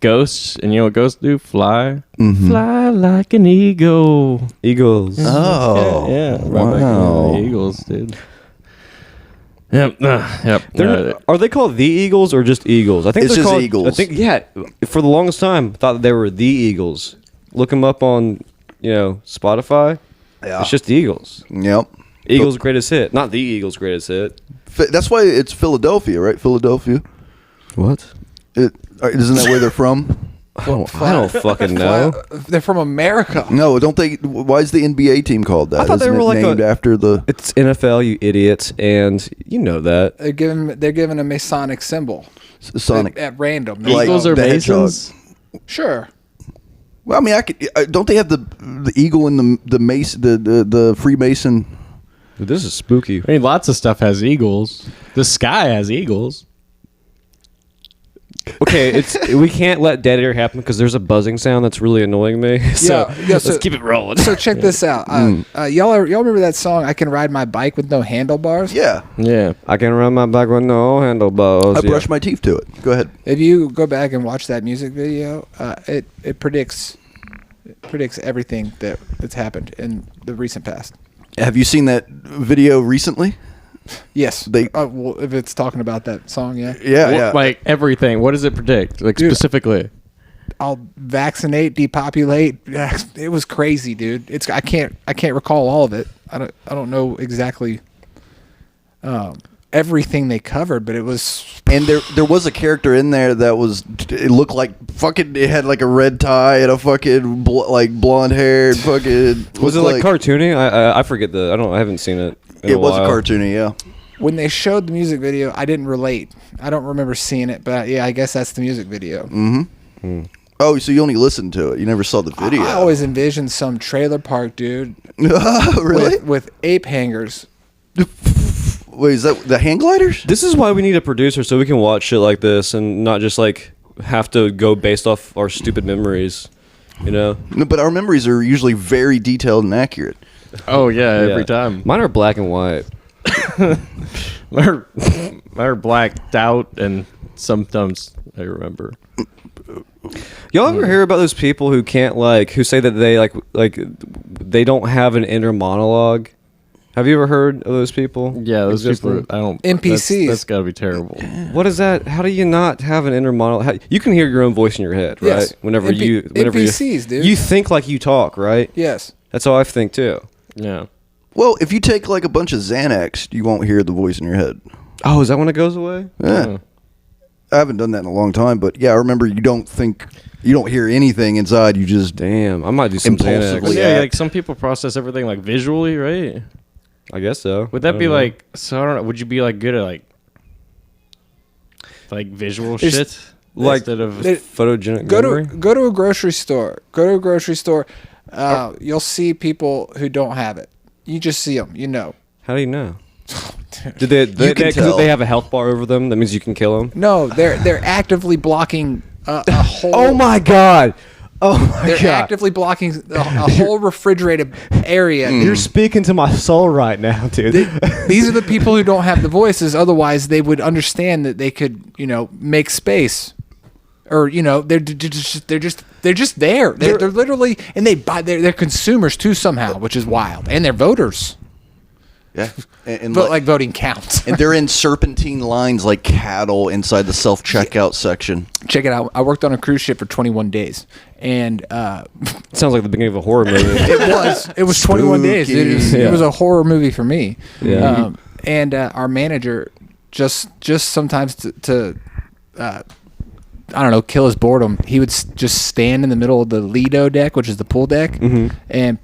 Ghosts. And you know what ghosts do? Fly. Mm-hmm. Fly like an eagle. Eagles. Oh. Yeah. Wow. The Eagles, dude. Yep. Yep. Are they called the Eagles or just Eagles? I think It's they're just called, Eagles. I think for the longest time, I thought that they were the Eagles. Look them up on Spotify. Yeah. It's just the Eagles. Yep. Eagles greatest hit, not the Eagles greatest hit. That's why it's Philadelphia, right? Philadelphia. What? Isn't that where they're from? I don't fucking know. They're from America. No, don't they? Why is the NBA team called that? I thought they Isn't were it like named after the. It's NFL, you idiots, and you know that. They're given a Masonic symbol Sonic. at random. Like Eagles are the hedgehog. Masons? Sure. Well, I mean, don't they have the eagle and the mace, the Freemason? This is spooky. I mean, lots of stuff has eagles. The sky has eagles. Okay, we can't let dead air happen because there's a buzzing sound that's really annoying me. So let's keep it rolling. So check this out. Y'all remember that song? I can ride my bike with no handlebars. Yeah. Yeah. I can run my back with no handlebars. I brush my teeth to it. Go ahead. If you go back and watch that music video, it predicts everything that's happened in the recent past. Have you seen that video recently? Yes. Well, if it's talking about that song, yeah. Yeah. Like everything. What does it predict? Like Dude, specifically? I'll vaccinate, depopulate. It was crazy, dude. I can't recall all of it. I don't know exactly everything they covered, but it was. And there was a character in there it looked like fucking, it had like a red tie and a fucking like blonde haired fucking. Was it like cartoony? I forget I haven't seen it. It was a cartoony, yeah. When they showed the music video, I didn't relate. I don't remember seeing it, but yeah, I guess that's the music video. Mm-hmm. Oh, so you only listened to it? You never saw the video? I always envisioned some trailer park dude. Really? With ape hangers. Wait, is that the hang gliders? This is why we need a producer so we can watch shit like this and not just like have to go based off our stupid memories, you know? No, but our memories are usually very detailed and accurate. Oh yeah, every time. Mine are black and white. Mine are blacked out, and sometimes I remember. Y'all ever hear about those people who can't who say that they they don't have an inner monologue? Have you ever heard of those people? Yeah, those people. I don't. NPCs. That's got to be terrible. What is that? How do you not have an inner monologue? You can hear your own voice in your head, right? Yes. Whenever NPCs, dude. You think like you talk, right? Yes. That's how I think too. Yeah. Well, if you take like a bunch of Xanax, you won't hear the voice in your head. Oh, is that when it goes away? Yeah. I haven't done that in a long time, but yeah, I remember you don't hear anything inside. You just Damn, I might do some impulsively Xanax. Yeah, act. like some people process everything like visually, right? I guess so. Would that be like? So I don't know. Would you be like good at like visual shit? like instead of photogenic memory? Go to a grocery store. You'll see people who don't have it. You just see them. You know. How do you know? Do they can tell. they have a health bar over them? That means you can kill them. No, they're actively blocking a whole. Oh my god! Oh my They're god! actively blocking a whole refrigerated area. You're speaking to my soul right now, dude. These are the people who don't have the voices. Otherwise, they would understand that they could, make space, or they're just there. They're literally, and they're consumers too somehow, which is wild, and they're voters. yeah, and Like voting counts. and they're in serpentine lines like cattle inside the self-checkout section. Check it out. I worked on a cruise ship for 21 days, and Sounds like the beginning of a horror movie. it was 21 days. Spooky. It was a horror movie for me. Yeah. And our manager just sometimes to I don't know, kill his boredom. He would just stand in the middle of the Lido deck, which is the pool deck, and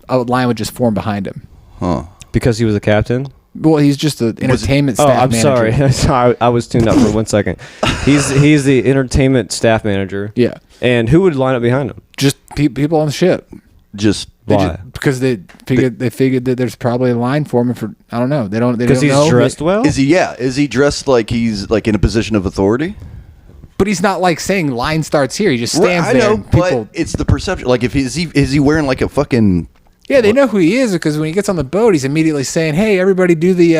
a line would just form behind him. Huh. Because he was a captain. Well, he's just an entertainment staff I'm manager. sorry. Sorry, I was tuned up for 1 second. He's the entertainment staff manager. Yeah. And who would line up behind him? Just people on the ship. Just Why? Because they figured that there's probably a line for him for, I don't know. They don't Because he's know. dressed well. Is he dressed like he's like in a position of authority? But he's not like saying line starts here. He just stands I there. know, and people, but it's the perception. Like, is he wearing like a fucking? yeah, they know who he is because when he gets on the boat, he's immediately saying, "Hey, everybody, do the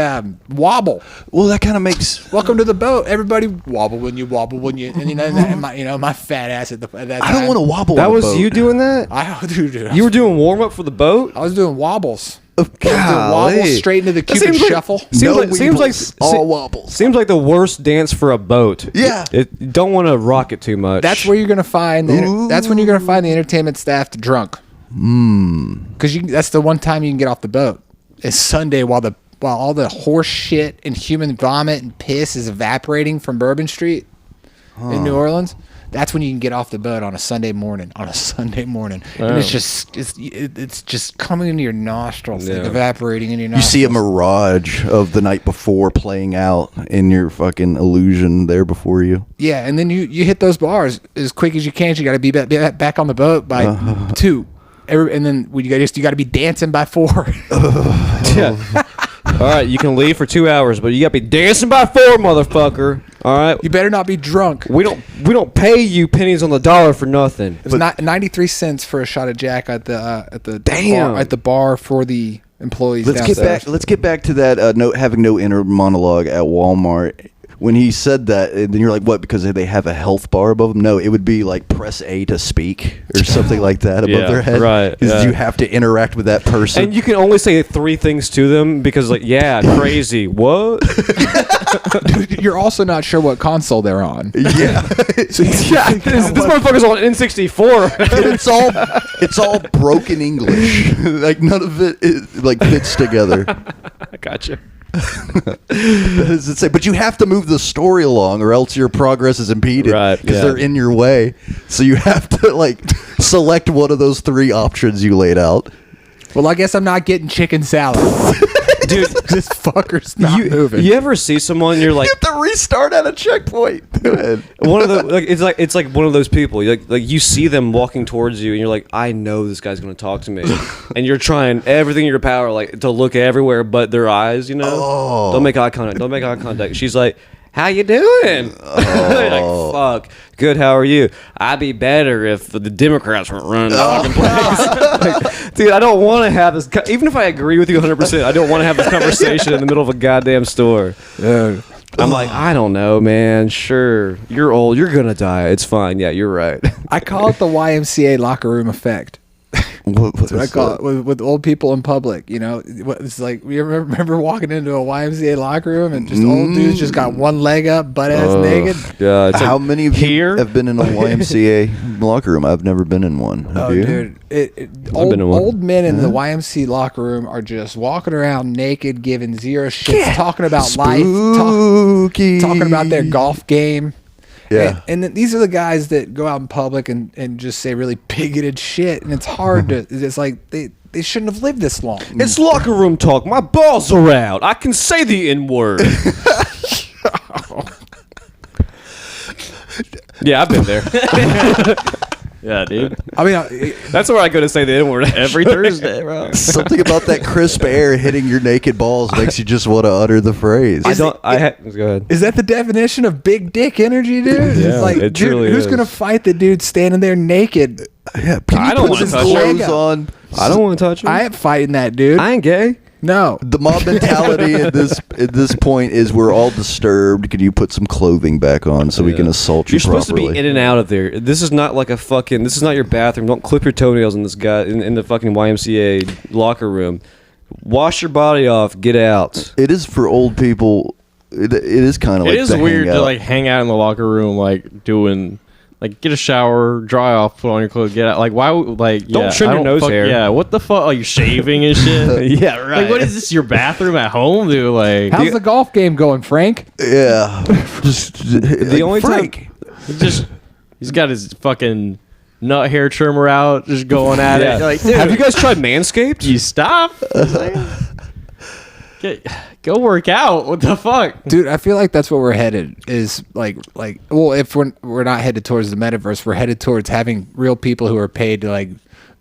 wobble. Well, that kind of makes. Welcome to the boat. Everybody wobble when you and my fat ass at that time. I don't want to wobble. That on a was boat. you doing that? You were doing warm up for the boat? I was doing wobbles. Golly. Wobbles straight into the Cupid shuffle. Seems like all wobbles. Seems like the worst dance for a boat. Yeah. You don't want to rock it too much. That's where you're gonna find. That's when you're gonna find the entertainment staff drunk. Because that's the one time you can get off the boat. It's Sunday while all the horse shit and human vomit and piss is evaporating from Bourbon Street in New Orleans. That's when you can get off the boat on a Sunday morning. And it's just coming into your nostrils, like evaporating in your You nostrils. see a mirage of the night before playing out in your fucking illusion there before you. Yeah, and then you hit those bars as quick as you can. You got to be back on the boat by 2. And then you got to be dancing by 4. Yeah. All right, you can leave for 2 hours, but you got to be dancing by 4, motherfucker. All right. You better not be drunk. We don't pay you pennies on the dollar for nothing. It was not 93 cents for a shot of Jack at the Damn. bar, at the bar for the employees Let's downstairs. get back to that having no inner monologue at Walmart. When he said that, and then you're like, what? Because they have a health bar above them? No, it would be like press A to speak or something like that above their head. Right. Because you have to interact with that person. And you can only say 3 things to them because, like, yeah, crazy. What? Dude, you're also not sure what console they're on. yeah. So this motherfucker's on N64. And it's all broken English. Like none of it like fits together. I gotcha. Does it say? But you have to move the story along, or else your progress is impeded. Right, Because yeah. they're in your way. So you have to like select one of those 3 options you laid out. Well, I guess I'm not getting chicken salad. Dude, This fucker's not moving. you ever see someone you're like You have to restart at a checkpoint. Go ahead. one of the it's like one of those people like you see them walking towards you and you're like, I know this guy's gonna talk to me, and you're trying everything in your power like to look everywhere but their eyes, you know. Oh. Don't make eye contact. She's like, how you doing? Like, fuck. Good, how are you? I'd be better if the Democrats weren't running the fucking place. Like, dude, I don't want to have this. Even if I agree with you 100%, I don't want to have this conversation in the middle of a goddamn store. I'm like, I don't know, man. Sure. You're old. You're going to die. It's fine. Yeah, you're right. I call it the YMCA locker room effect. What I call it with old people in public. You know, it's like you remember walking into a YMCA locker room and just old dudes just got one leg up, butt ass naked. Yeah. It's How like, many of here? you have been in a YMCA locker room? I've never been in one. Have Oh, you? dude! been in one. Old men in the YMCA locker room are just walking around naked, giving zero shits, talking about life, Spooky. talking about their golf game. Yeah. And then these are the guys that go out in public and just say really bigoted shit, and it's hard to. It's like they shouldn't have lived this long. It's locker room talk. My balls are out. I can say the N word. Yeah, I've been there. Yeah, dude. I mean, That's where I go to say the N word Every Thursday, bro. Something about that crisp air hitting your naked balls makes you just want to utter the phrase. Go ahead. is that the definition of big dick energy, dude? Yeah, It's like, it dude, truly who's is. gonna fight the dude standing there naked? Yeah, can I you don't put wanna some touch clothes it. on. I don't want to touch him. I ain't fighting that dude. I ain't gay. No. The mob mentality at this point is we're all disturbed. Could you put some clothing back on so we can assault you You're supposed properly? to be in and out of there. This is not like a fucking. This is not your bathroom. Don't clip your toenails in this guy in the fucking YMCA locker room. Wash your body off. Get out. It is for old people. It is kind of like It is the weird to hangout. like hang out in the locker room, like doing, like get a shower, dry off, put on your clothes, get out. Like why? Like Don't trim I your nose fuck- hair. Yeah, what the fuck? Are you shaving and shit? Yeah, right. Like what is this? Your bathroom at home, dude? Like How's the golf game going, Frank? Yeah, just the only Frank. he's got his fucking nut hair trimmer out, just going at Yeah. it. Like, dude, Have you guys tried Manscaped? you stop? Go work out. What the fuck? Dude, I feel like that's where we're headed. Is like well, if we're not headed towards the metaverse, we're headed towards having real people who are paid to like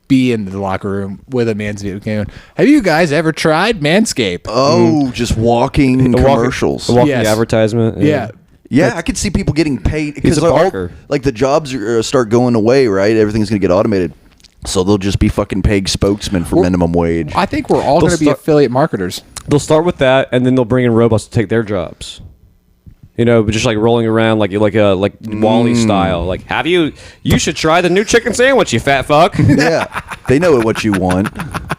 be in the locker room with a Manscaped game. Have you guys ever tried Manscaped? Oh, just walking commercials. A walking Yes. advertisement. Yeah. Yeah, I could see people getting paid He's because a barker. like the jobs are, start going away, right? Everything's gonna get automated, so they'll just be fucking paid spokesmen for minimum wage. I think we're all They'll going to be start- affiliate marketers. They'll start with that, and then they'll bring in robots to take their jobs. You know, but just like rolling around like Wall-E style. Like, you should try the new chicken sandwich, you fat fuck. Yeah, they know what you want.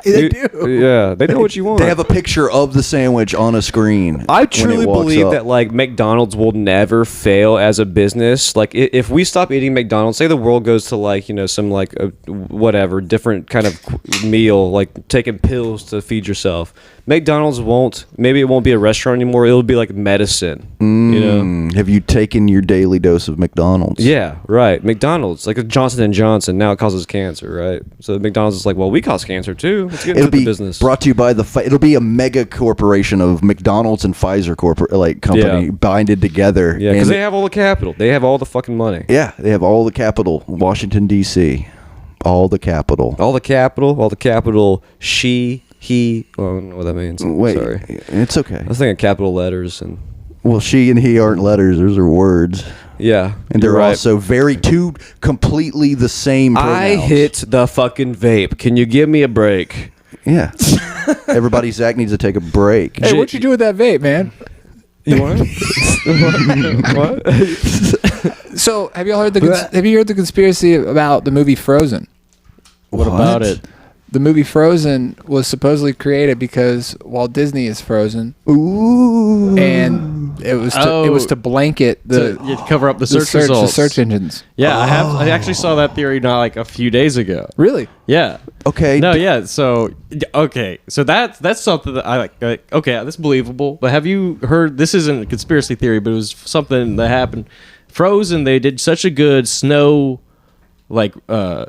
They do. Yeah, they know what you want. They have a picture of the sandwich on a screen. I when it truly walks believe up. that like McDonald's will never fail as a business. Like if we stop eating McDonald's, say the world goes to like some like whatever different kind of meal, like taking pills to feed yourself. McDonald's won't. Maybe it won't be a restaurant anymore. It'll be like medicine. You know. Have you taken your daily dose of McDonald's? Yeah, right. McDonald's, like a Johnson & Johnson, now it causes cancer, right? So McDonald's is like, well, we cause cancer too. Let's get It'll into the be business. brought to you by it'll be a mega corporation of McDonald's and Pfizer company Yeah. binded together. Yeah, because And- they have all the capital. They have all the fucking money. yeah, they have all the capital. Washington D.C. All the capital. All the capital, she, he, well, I don't know what that means. Wait, Sorry. it's okay. I was thinking capital letters and Well, she and he aren't letters; those are words, Yeah, and you're they're right. also very two completely the same. I Pronouns. hit the fucking vape. Can you give me a break? Yeah. Everybody, Zach needs to take a break. Hey, what you do with that vape, man? You want? What? So, have you all heard have you heard the conspiracy about the movie Frozen? What about it? The movie Frozen was supposedly created because Walt Disney is frozen, Ooh. and it was to blanket the You cover up the search results. the search engines. Yeah, I actually saw that theory not like a few days ago. Really? Yeah. Okay. No, yeah. So, okay. So that's something that I like. Okay, that's believable. But have you heard? This isn't a conspiracy theory, but it was something that happened. Frozen. They did such a good snow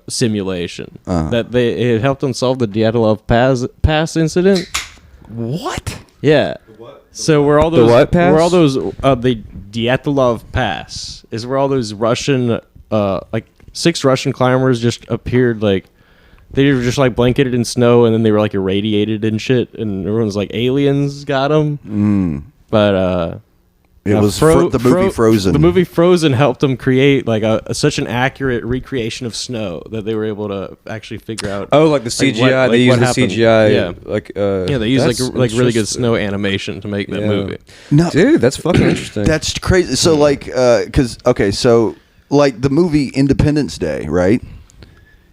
simulation that it helped them solve the Dyatlov Pass incident. What? Yeah. So where all those what pass? where all those the Dyatlov Pass is where all those Russian 6 Russian climbers just appeared, like they were just like blanketed in snow, and then they were like irradiated and shit, and everyone's like aliens got them. But It was the movie Frozen. The movie Frozen helped them create like such an accurate recreation of snow that they were able to actually figure out. Oh, like the CGI. what They use the happened. CGI. Yeah. Yeah, they use like really good snow animation to make that movie. No, Dude, that's fucking interesting. that's crazy. So so like the movie Independence Day, right?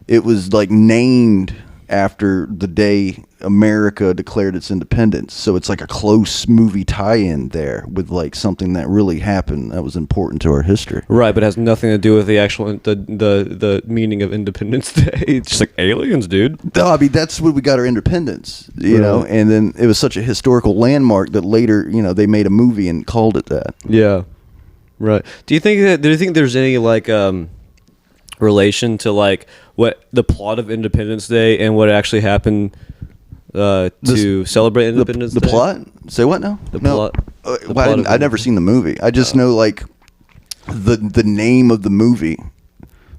It was like named after the day America declared its independence. So it's like a close movie tie-in there with like something that really happened that was important to our history. Right, but it has nothing to do with the actual the meaning of Independence Day. It's just like aliens, dude. No, I mean that's when we got our independence, you know, and then it was such a historical landmark that later, they made a movie and called it that. Yeah. Right. Do you think there's any like relation to like what the plot of Independence Day and what actually happened to celebrate Independence The Day? plot? Say what now? The No. plot. The Well, plot of I've never seen the movie. I just know like the name of the movie.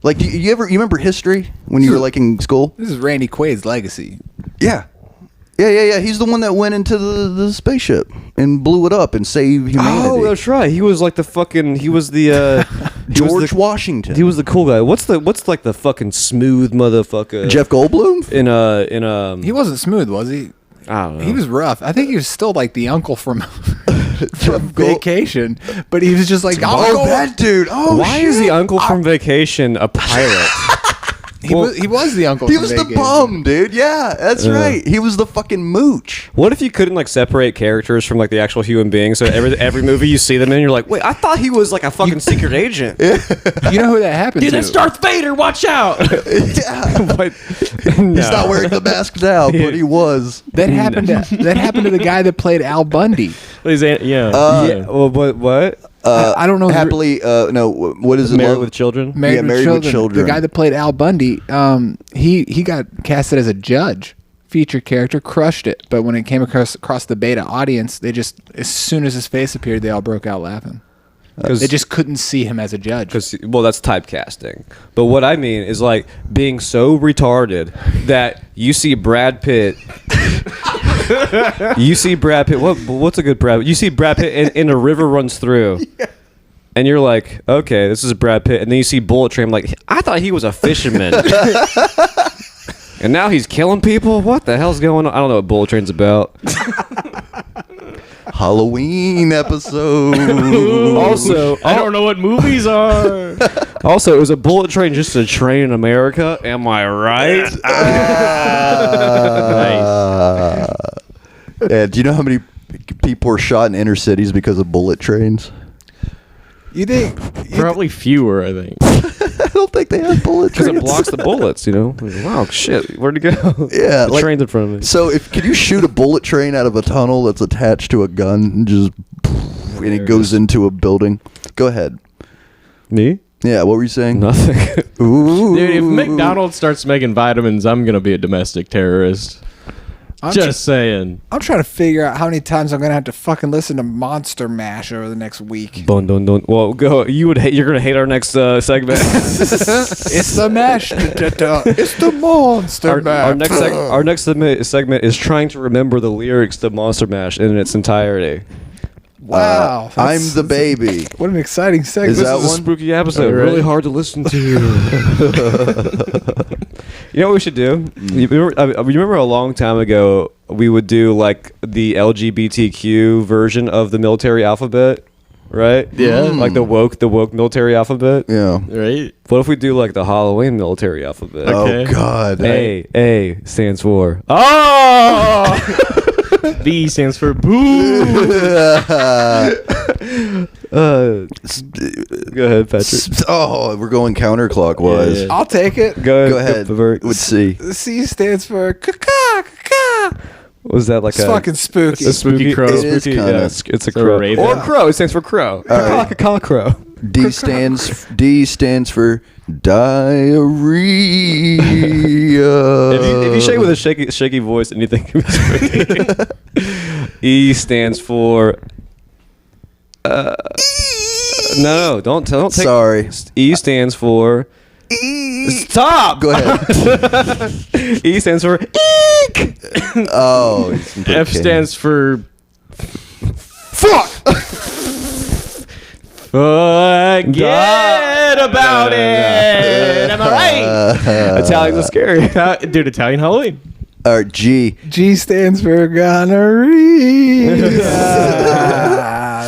Like you remember history when you were like in school? This is Randy Quaid's legacy. Yeah. Yeah. He's the one that went into the spaceship and blew it up and saved humanity. Oh, that's right. He was like the fucking. He was the George Washington. He was the cool guy. What's like the fucking smooth motherfucker? Jeff Goldblum? In He wasn't smooth, was he? I don't know. He was rough. I think he was still like the uncle from Vacation, but he was just like, Oh, that dude. Oh, Why shit. is the uncle from Vacation a pirate? he was the uncle. He from was the Vacation. bum, dude. Yeah, that's right. He was the fucking mooch. What if you couldn't like separate characters from like the actual human being? So every movie you see them in, you're like, wait, I thought he was like a fucking secret agent. You know who that happened Dude, to? that's Darth Vader! Watch out! Yeah. But, He's not wearing the mask now, but he was. That happened to the guy that played Al Bundy. yeah. Well, what? I don't know. Happily, no. What is it? Married Love? with Children. Married with Children. The guy that played Al Bundy, he got casted as a judge. Featured character, crushed it. But when it came across the beta audience, they just, as soon as his face appeared, they all broke out laughing. They just couldn't see him as a judge. Because that's typecasting. But what I mean is like being so retarded that you see Brad Pitt. You see Brad Pitt. What's a good Brad? You see Brad Pitt and a river runs through. Yeah. And you're like, okay, this is Brad Pitt. And then you see Bullet Train. Like, I thought he was a fisherman. And now he's killing people? What the hell's going on? I don't know what Bullet Train's about. Halloween episode. Also, I don't know what movies are. Also, is a bullet train just a train in America? Am I right? Yeah, do you know how many people were shot in inner cities because of bullet trains? You think? Probably fewer, I think. I don't think they have bullet Because trains. it blocks the bullets, you know? Like, wow, shit, where'd it go? Yeah, the like- train's in front of me. So, can you shoot a bullet train out of a tunnel that's attached to a gun and just and it goes into a building? Go ahead. Me? Yeah, what were you saying? Nothing. Ooh. Dude, if McDonald's starts making vitamins, I'm gonna be a domestic terrorist. Just saying. I'm trying to figure out how many times I'm gonna have to fucking listen to Monster Mash over the next week. Dun, dun, dun. Well, go. You're gonna hate our next segment. It's the mash. It's the Monster Mash. Our next segment is trying to remember the lyrics to Monster Mash in its entirety. Wow. I'm the baby. What an exciting segment. Is that This is a one? spooky episode. All right. Really hard to listen to. You know what we should do? You remember a long time ago we would do like the LGBTQ version of the military alphabet, right? Yeah. Like the woke military alphabet. Yeah. Right? What if we do like the Halloween military alphabet? Okay. Oh God. A stands for oh. B stands for boo. Go ahead, Patrick. Oh, we're going counterclockwise. Yeah. I'll take it. Go ahead. Bert. Let's see. C stands for caca. Was that like It's fucking spooky. a spooky crow? It is Spooky, kinda. yeah, it's a So crow. raven. Or crow. It stands for crow. right. Caw crow. D stands for diarrhea. If you shake with a shaky voice, anything can be spooky. E stands for. No, don't take. Sorry. E stands for. Stop. Go ahead. E stands for eek. Oh. F stands for Fuck. forget about it. Am I right? Italians are scary. Dude, Italian Halloween. G. G stands for gonorrhea.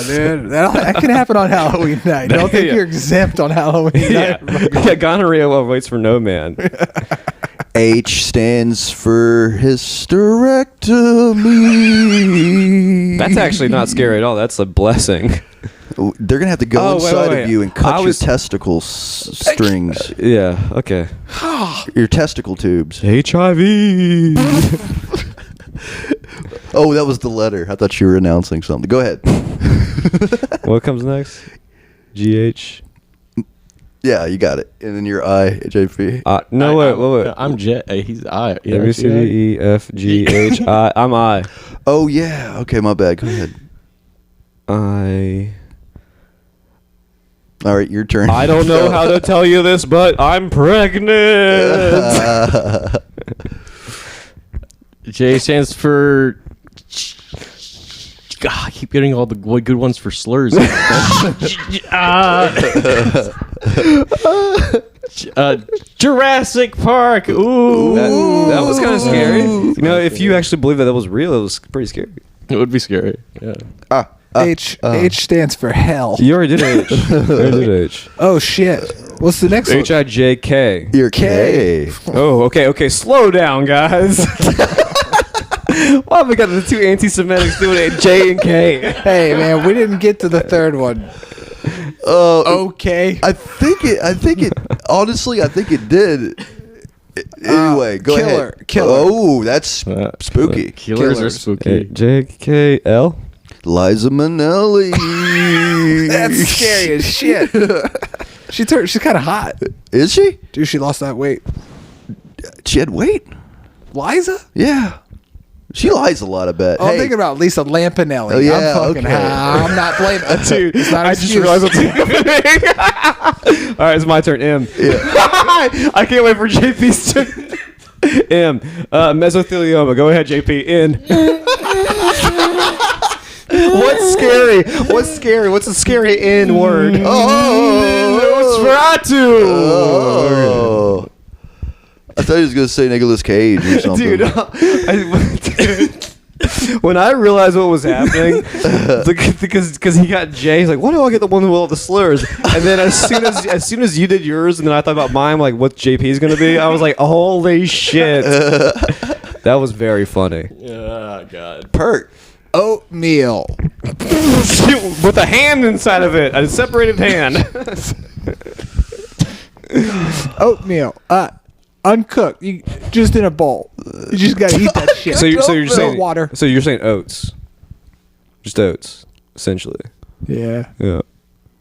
Dude, that can happen on Halloween night. Don't think Yeah. you're exempt on Halloween night. Yeah, gonorrhea waits for no man. H stands for hysterectomy. That's actually not scary at all. That's a blessing. They're gonna have to go Oh, wait, inside wait. of you and I cut your was- testicle strings, Yeah, okay. your testicle tubes. HIV. Oh, that was the letter. I thought you were announcing something. Go ahead. What comes next? GH. Yeah, you got it. And then your I, JP. No, wait. I'm J. He's I. A, B, C, D, E, F, G, H, I. I'm I. Oh yeah. Okay, my bad. Go ahead. I All right, your turn. don't know how to tell you this, but I'm pregnant. J stands for. God, I keep getting all the good ones for slurs. Jurassic Park. Ooh. That was kind of scary. You know, if you actually believe that was real, it was pretty scary. It would be scary. Yeah. H stands for hell. You already did H. You already did H. Oh shit. What's the next one? H-I-J-K. Your K. Oh, okay. Slow down, guys. Why have we got the two anti-Semitics doing it? J and K. Hey man, we didn't get to the third one. Okay. I think it. Honestly, I think it did. Anyway, go ahead. Killer. Oh, that's spooky. Killers are Killers. spooky. J-K-L. Liza Minnelli. That's scary as shit. She's kind of hot. Is she? Dude, she lost that weight. She had weight. Liza? Yeah. She lies a lot, I bet. Oh, I'm thinking about Lisa Lampanelli. Oh, yeah, I'm fucking okay. high. I'm not blaming. Dude, It's not an I just excuse. realized what's happening. All right, it's my turn. M. Yeah. I can't wait for JP's turn. M. Mesothelioma. Go ahead, JP. N. What's scary? What's a scary N word? Nosferatu. Oh. I thought he was going to say Nicolas Cage or something. Dude, when I realized what was happening, because he got J, he's like, "Why do I get the one with all the slurs?" And then as soon as you did yours, and then I thought about mine, like what JP's gonna be, I was like, "Holy shit!" That was very funny. Oh God. Perk. Oatmeal. With a hand inside of it, a separated hand. Oatmeal. Uncooked. You just in a bowl. You just gotta eat that shit. So you're saying water. So you're saying oats, just oats, essentially. Yeah. Yeah,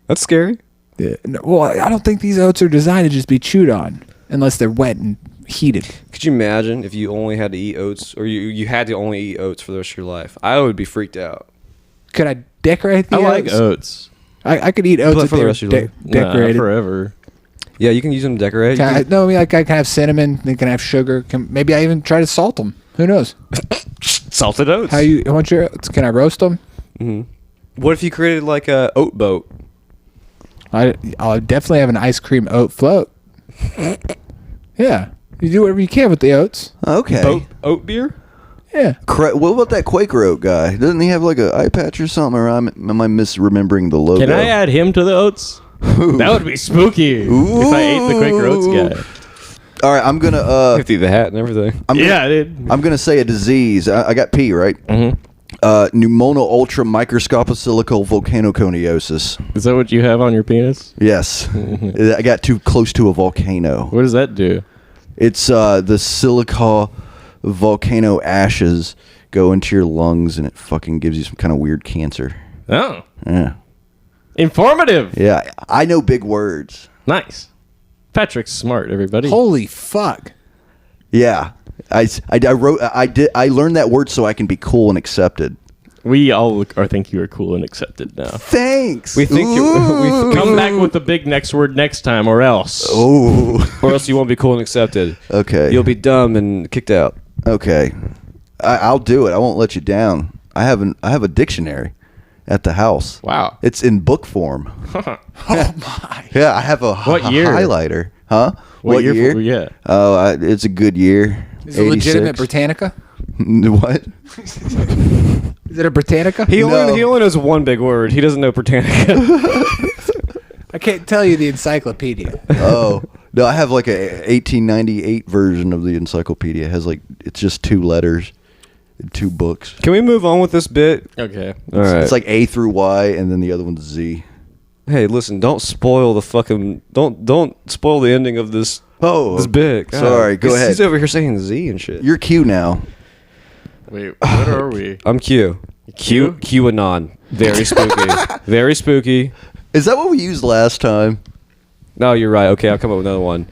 that's scary. Yeah. No, well, I don't think these oats are designed to just be chewed on unless they're wet and heated. Could you imagine if you only had to eat oats, or you had to only eat oats for the rest of your life? I would be freaked out. Could I decorate the I like oats? oats. I could eat oats But if for the they were rest of your life. decorated. Forever. Yeah, you can use them to decorate. Can I, no, I mean, like I can have cinnamon. They can have sugar. Maybe I even try to salt them. Who knows? Salted oats. How you want your oats? Can I roast them? Mm-hmm. What if you created like a oat boat? I'll definitely have an ice cream oat float. Yeah, you do whatever you can with the oats. Okay. Oat beer? Yeah. What about that Quaker oat guy? Doesn't he have like a eye patch or something? Or am I misremembering the logo? Can I add him to the oats? That would be spooky if I ate the Quaker Oats guy. All right, I'm gonna. You have to eat the hat and everything. Dude. I'm gonna say a disease. I got P right. Mm-hmm. Pneumono ultra microscopical volcanoconiosis. Is that what you have on your penis? Yes, I got too close to a volcano. What does that do? It's the silica volcano ashes go into your lungs and it fucking gives you some kind of weird cancer. Oh. Yeah. Informative. Yeah, I know big words. Nice. Patrick's smart, everybody. Holy fuck. Yeah. I learned that word so I can be cool and accepted. We all think you are cool and accepted now. Thanks. We think you Come back with the big next word next time, or else. Oh. or else you won't be cool and accepted. Okay. You'll be dumb and kicked out. Okay. I'll do it. I won't let you down. I have a dictionary at the house. Wow. It's in book form. Oh my. Yeah, I have a What year? highlighter. Huh? What year? Yeah. Oh, it's a good year. Is it legitimate 86. Britannica? What? Is it a Britannica? He No. only knows one big word. He doesn't know Britannica. I can't tell you the encyclopedia. Oh. No, I have like a 1898 version of the encyclopedia. It has it's just 2 letters and 2 books. Can we move on with this bit? Okay. All right. It's like A through Y and then the other one's Z. Hey, listen, don't spoil the fucking don't spoil the ending of this bit. God. Sorry, go ahead. He's over here saying Z and shit. You're Q now. Wait, what are we? I'm Q. QAnon. Very spooky. Very spooky. Is that what we used last time? No, you're right. Okay, I'll come up with another one.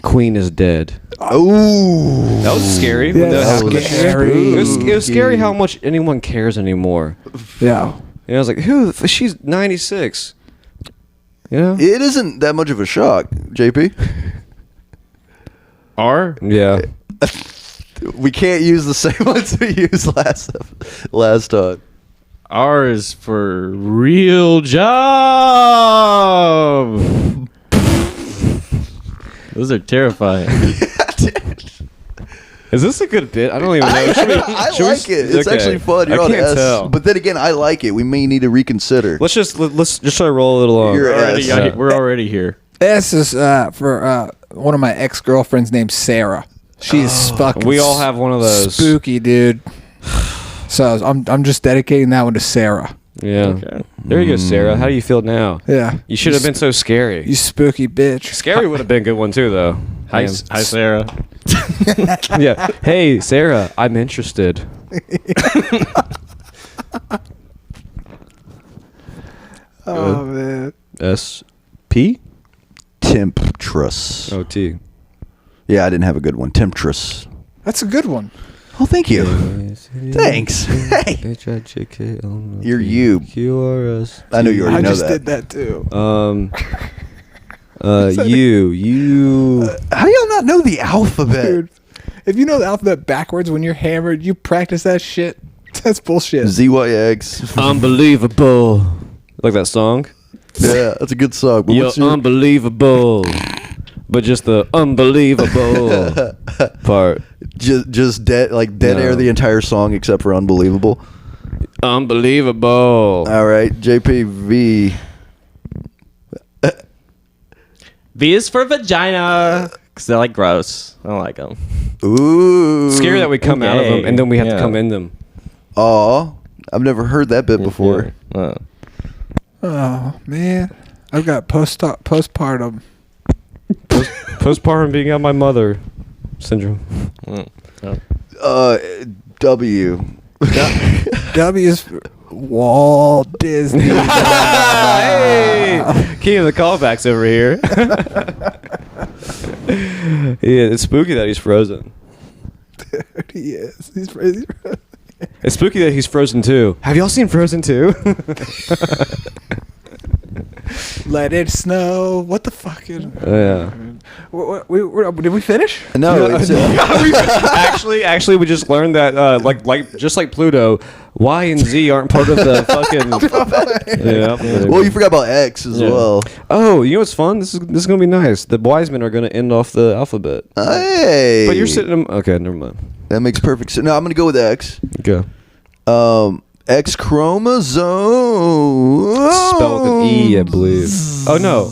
Queen is dead. Oh. That was scary. Yeah, that was scary. It was scary how much anyone cares anymore. Yeah. And I was like, who? She's 96. You know? It isn't that much of a shock, JP. R? Yeah. We can't use the same ones we used last time. R is for real job. Those are terrifying. Is this a good bit? I don't even know. I like it. It's actually fun. You're I on can't S. tell. But then again, I like it. We may need to reconsider. Let's just try to roll a little on. You're We're already here. S is for one of my ex-girlfriends named Sarah. She's fucking We all have one of those. spooky, dude. So I'm just dedicating that one to Sarah. Yeah. Okay. There you go, Sarah. How do you feel now? Yeah. You should have been so scary. You spooky bitch. Scary would have been a good one too, though. Hi, Damn. hi, Sarah. Yeah. Hey, Sarah, I'm interested. Oh man. S-P? Temptress. O-T. Yeah, I didn't have a good one. Temptress. That's a good one. Oh, thank you. Thanks. Hey. H-I-J-K-L. You're you. Q-R-S. I know you already I know just that. did that too. You. How do y'all not know the alphabet? Dude, if you know the alphabet backwards when you're hammered, you practice that shit. That's bullshit. ZYX. Unbelievable. Like that song? Yeah, that's a good song. But You're what's your- unbelievable. But just the unbelievable part. just dead No. air the entire song except for unbelievable. Unbelievable. All right, JPV. V is for vagina. Because they're gross. I don't like them. Ooh. Scary that we come out of them and then we have to Yeah. come in them. Aw, I've never heard that bit before. Yeah. Oh man, I've got postpartum. Postpartum being out my mother syndrome. Oh. W. W is for Walt Disney. Hey! King of the callbacks over here. Yeah, it's spooky that he's frozen. He is. He's crazy. It's spooky that he's frozen too. Have y'all seen Frozen 2? Let it snow. What the fucking? Yeah. Did we finish? No, it's, Actually, we just learned that just like Pluto, Y and Z aren't part of the fucking. Yeah. well, you forgot about X as well. Oh, you know what's fun? This is gonna be nice. The wise men are gonna end off the alphabet. Hey, But you're sitting. Okay, never mind. That makes perfect sense. No, I'm gonna go with X. Go. X chromosome. Spelled with an E, I believe. Oh no.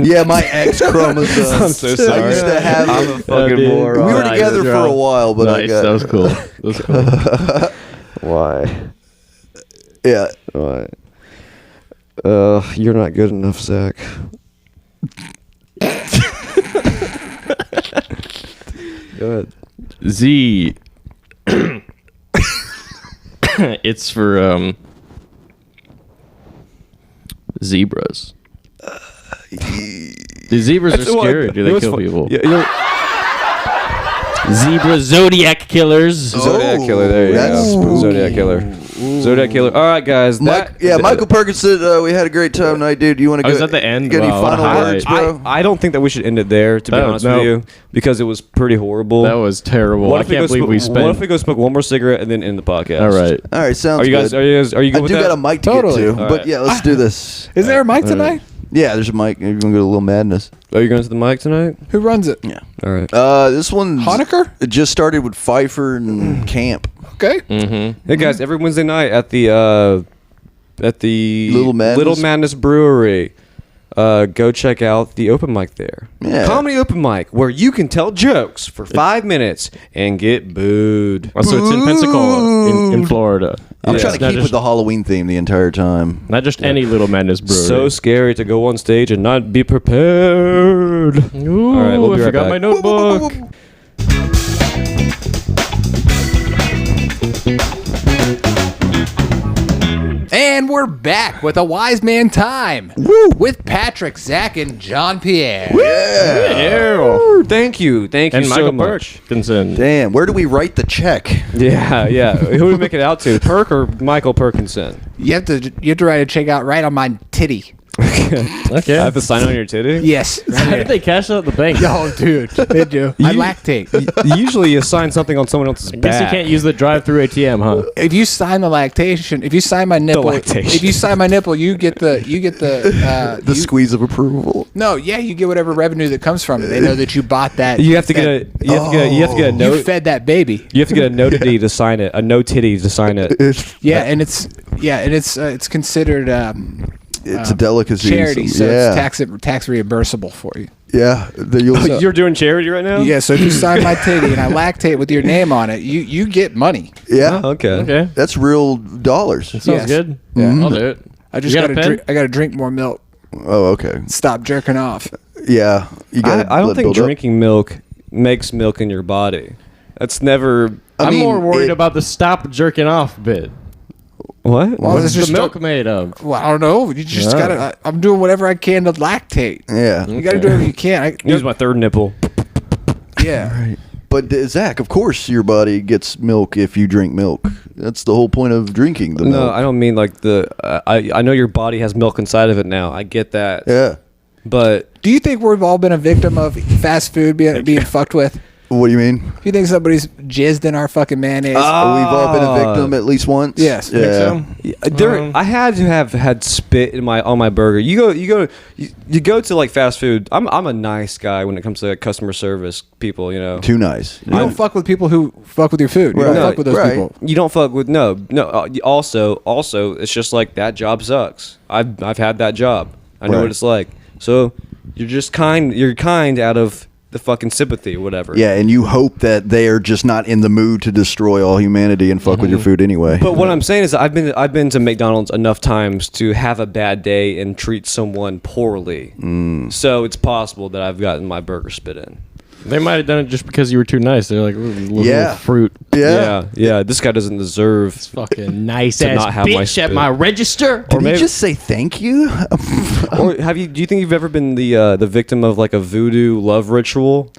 Yeah, my X chromosome. I'm so sorry. I used to have. I'm a fucking dude. moron. We were together for a while, but I Nice. got. That was cool. That was cool. Why? Yeah. Why? You're not good enough, Zach. Go ahead. Z. It's for zebras. The zebras are scary. Do they kill people? Yeah, Zebra Zodiac killers. Zodiac killer. There you that's go. spooky. Zodiac killer. Zodiac killer. All right, guys. Michael Perkinson. We had a great time tonight, dude. You want to Oh, go? is that the end? Get any Wow, what a final highlight. words, bro? I don't think that we should end it there, to be Oh, honest no. with you, because it was pretty horrible. That was terrible. I can't believe we spent. What if we go smoke one more cigarette and then end the podcast? All right. All right, sounds Are you guys? good. Are you good I with do that? got a mic to Totally. get to, All but right. yeah, let's do this. Is there a mic tonight? Yeah, there's a mic. You're gonna go to a little madness. Are you going to the mic tonight? Who runs it? Yeah. All right. This one. Honecker? It just started with Pfeiffer and Camp. Okay. Hey guys, every Wednesday night at the Little Madness Brewery. Go check out the open mic there. Yeah. Comedy open mic where you can tell jokes for 5 minutes and get booed. Also, it's in Pensacola, in Florida. I'm Yeah. trying to It's not keep just- with the Halloween theme the entire time. Not just any Little Madness brewery. So scary to go on stage and not be prepared. Ooh, All right, we'll be I right forgot back. my notebook. And we're back with a wise man time with Patrick, Zach, and John Pierre. Ew. Thank you And so Michael much. Perkinson. Damn, where do we write the check? Yeah. Who do we make it out to? Perk or Michael Perkinson? You have to write a check out right on my titty. Okay. I have to sign on your titty? Yes. How did they cash out the bank? Oh, dude, they do. I lactate. Usually you sign something on someone else's I guess you back. can't use the drive-through ATM, huh? If you sign the lactation, if you sign my nipple, lactation. if you sign my nipple, you get the The squeeze of approval. No, yeah, you get whatever revenue that comes from it. They know that you bought that. You have to get a you have to get a You note. fed that baby. You have to get a notity to sign it. A no titty to sign it. Yeah, and it's considered It's a delicacy. charity, so yeah. it's tax reimbursable for you. Yeah. You're doing charity right now? Yeah, so if you sign my titty and I lactate with your name on it, you get money. yeah. Oh, okay. Okay. That's real dollars. Sounds Yes. good. Yeah. I'll do it. I just You got gotta a pen? I gotta drink more milk. Oh, okay. Stop jerking off. Yeah. You got. I don't think drinking milk makes milk in your body. That's never. I I'm mean, more worried it- about the stop jerking off bit. What? Well, What's it's the just milk made of? Well, I don't know. You just Yeah. gotta. I'm doing whatever I can to lactate. Yeah. You gotta do whatever you can. Use my third nipple. Yeah. But Zach, of course, your body gets milk if you drink milk. That's the whole point of drinking the No, milk. I don't mean like the. I know your body has milk inside of it now. I get that. Yeah. But Do you think we've all been a victim of fast food being fucked with? What do you mean? Do you think somebody's jizzed in our fucking mayonnaise? We've all been a victim at least once. Yes. Yeah. I had to have had spit in on my burger. You go to like fast food. I'm a nice guy when it comes to like, customer service people. You know. Too nice. You don't fuck with people who fuck with your food. You Right. don't fuck with those Right. people. You don't fuck with no. Also, it's just like that job sucks. I've had that job. I know Right. what it's like. So you're just kind. You're kind out of the fucking sympathy or whatever. Yeah, and you hope that they are just not in the mood to destroy all humanity and fuck with your food anyway. But what I'm saying is, I've been to McDonald's enough times to have a bad day and treat someone poorly. So it's possible that I've gotten my burger spit in. They might have done it just because you were too nice. They're like, little Yeah. fruit. yeah. This guy doesn't deserve. Fucking nice To ass not have my bitch at spit. my register. Did maybe- he just say thank you? Or do you think you've ever been the victim of like a voodoo love ritual?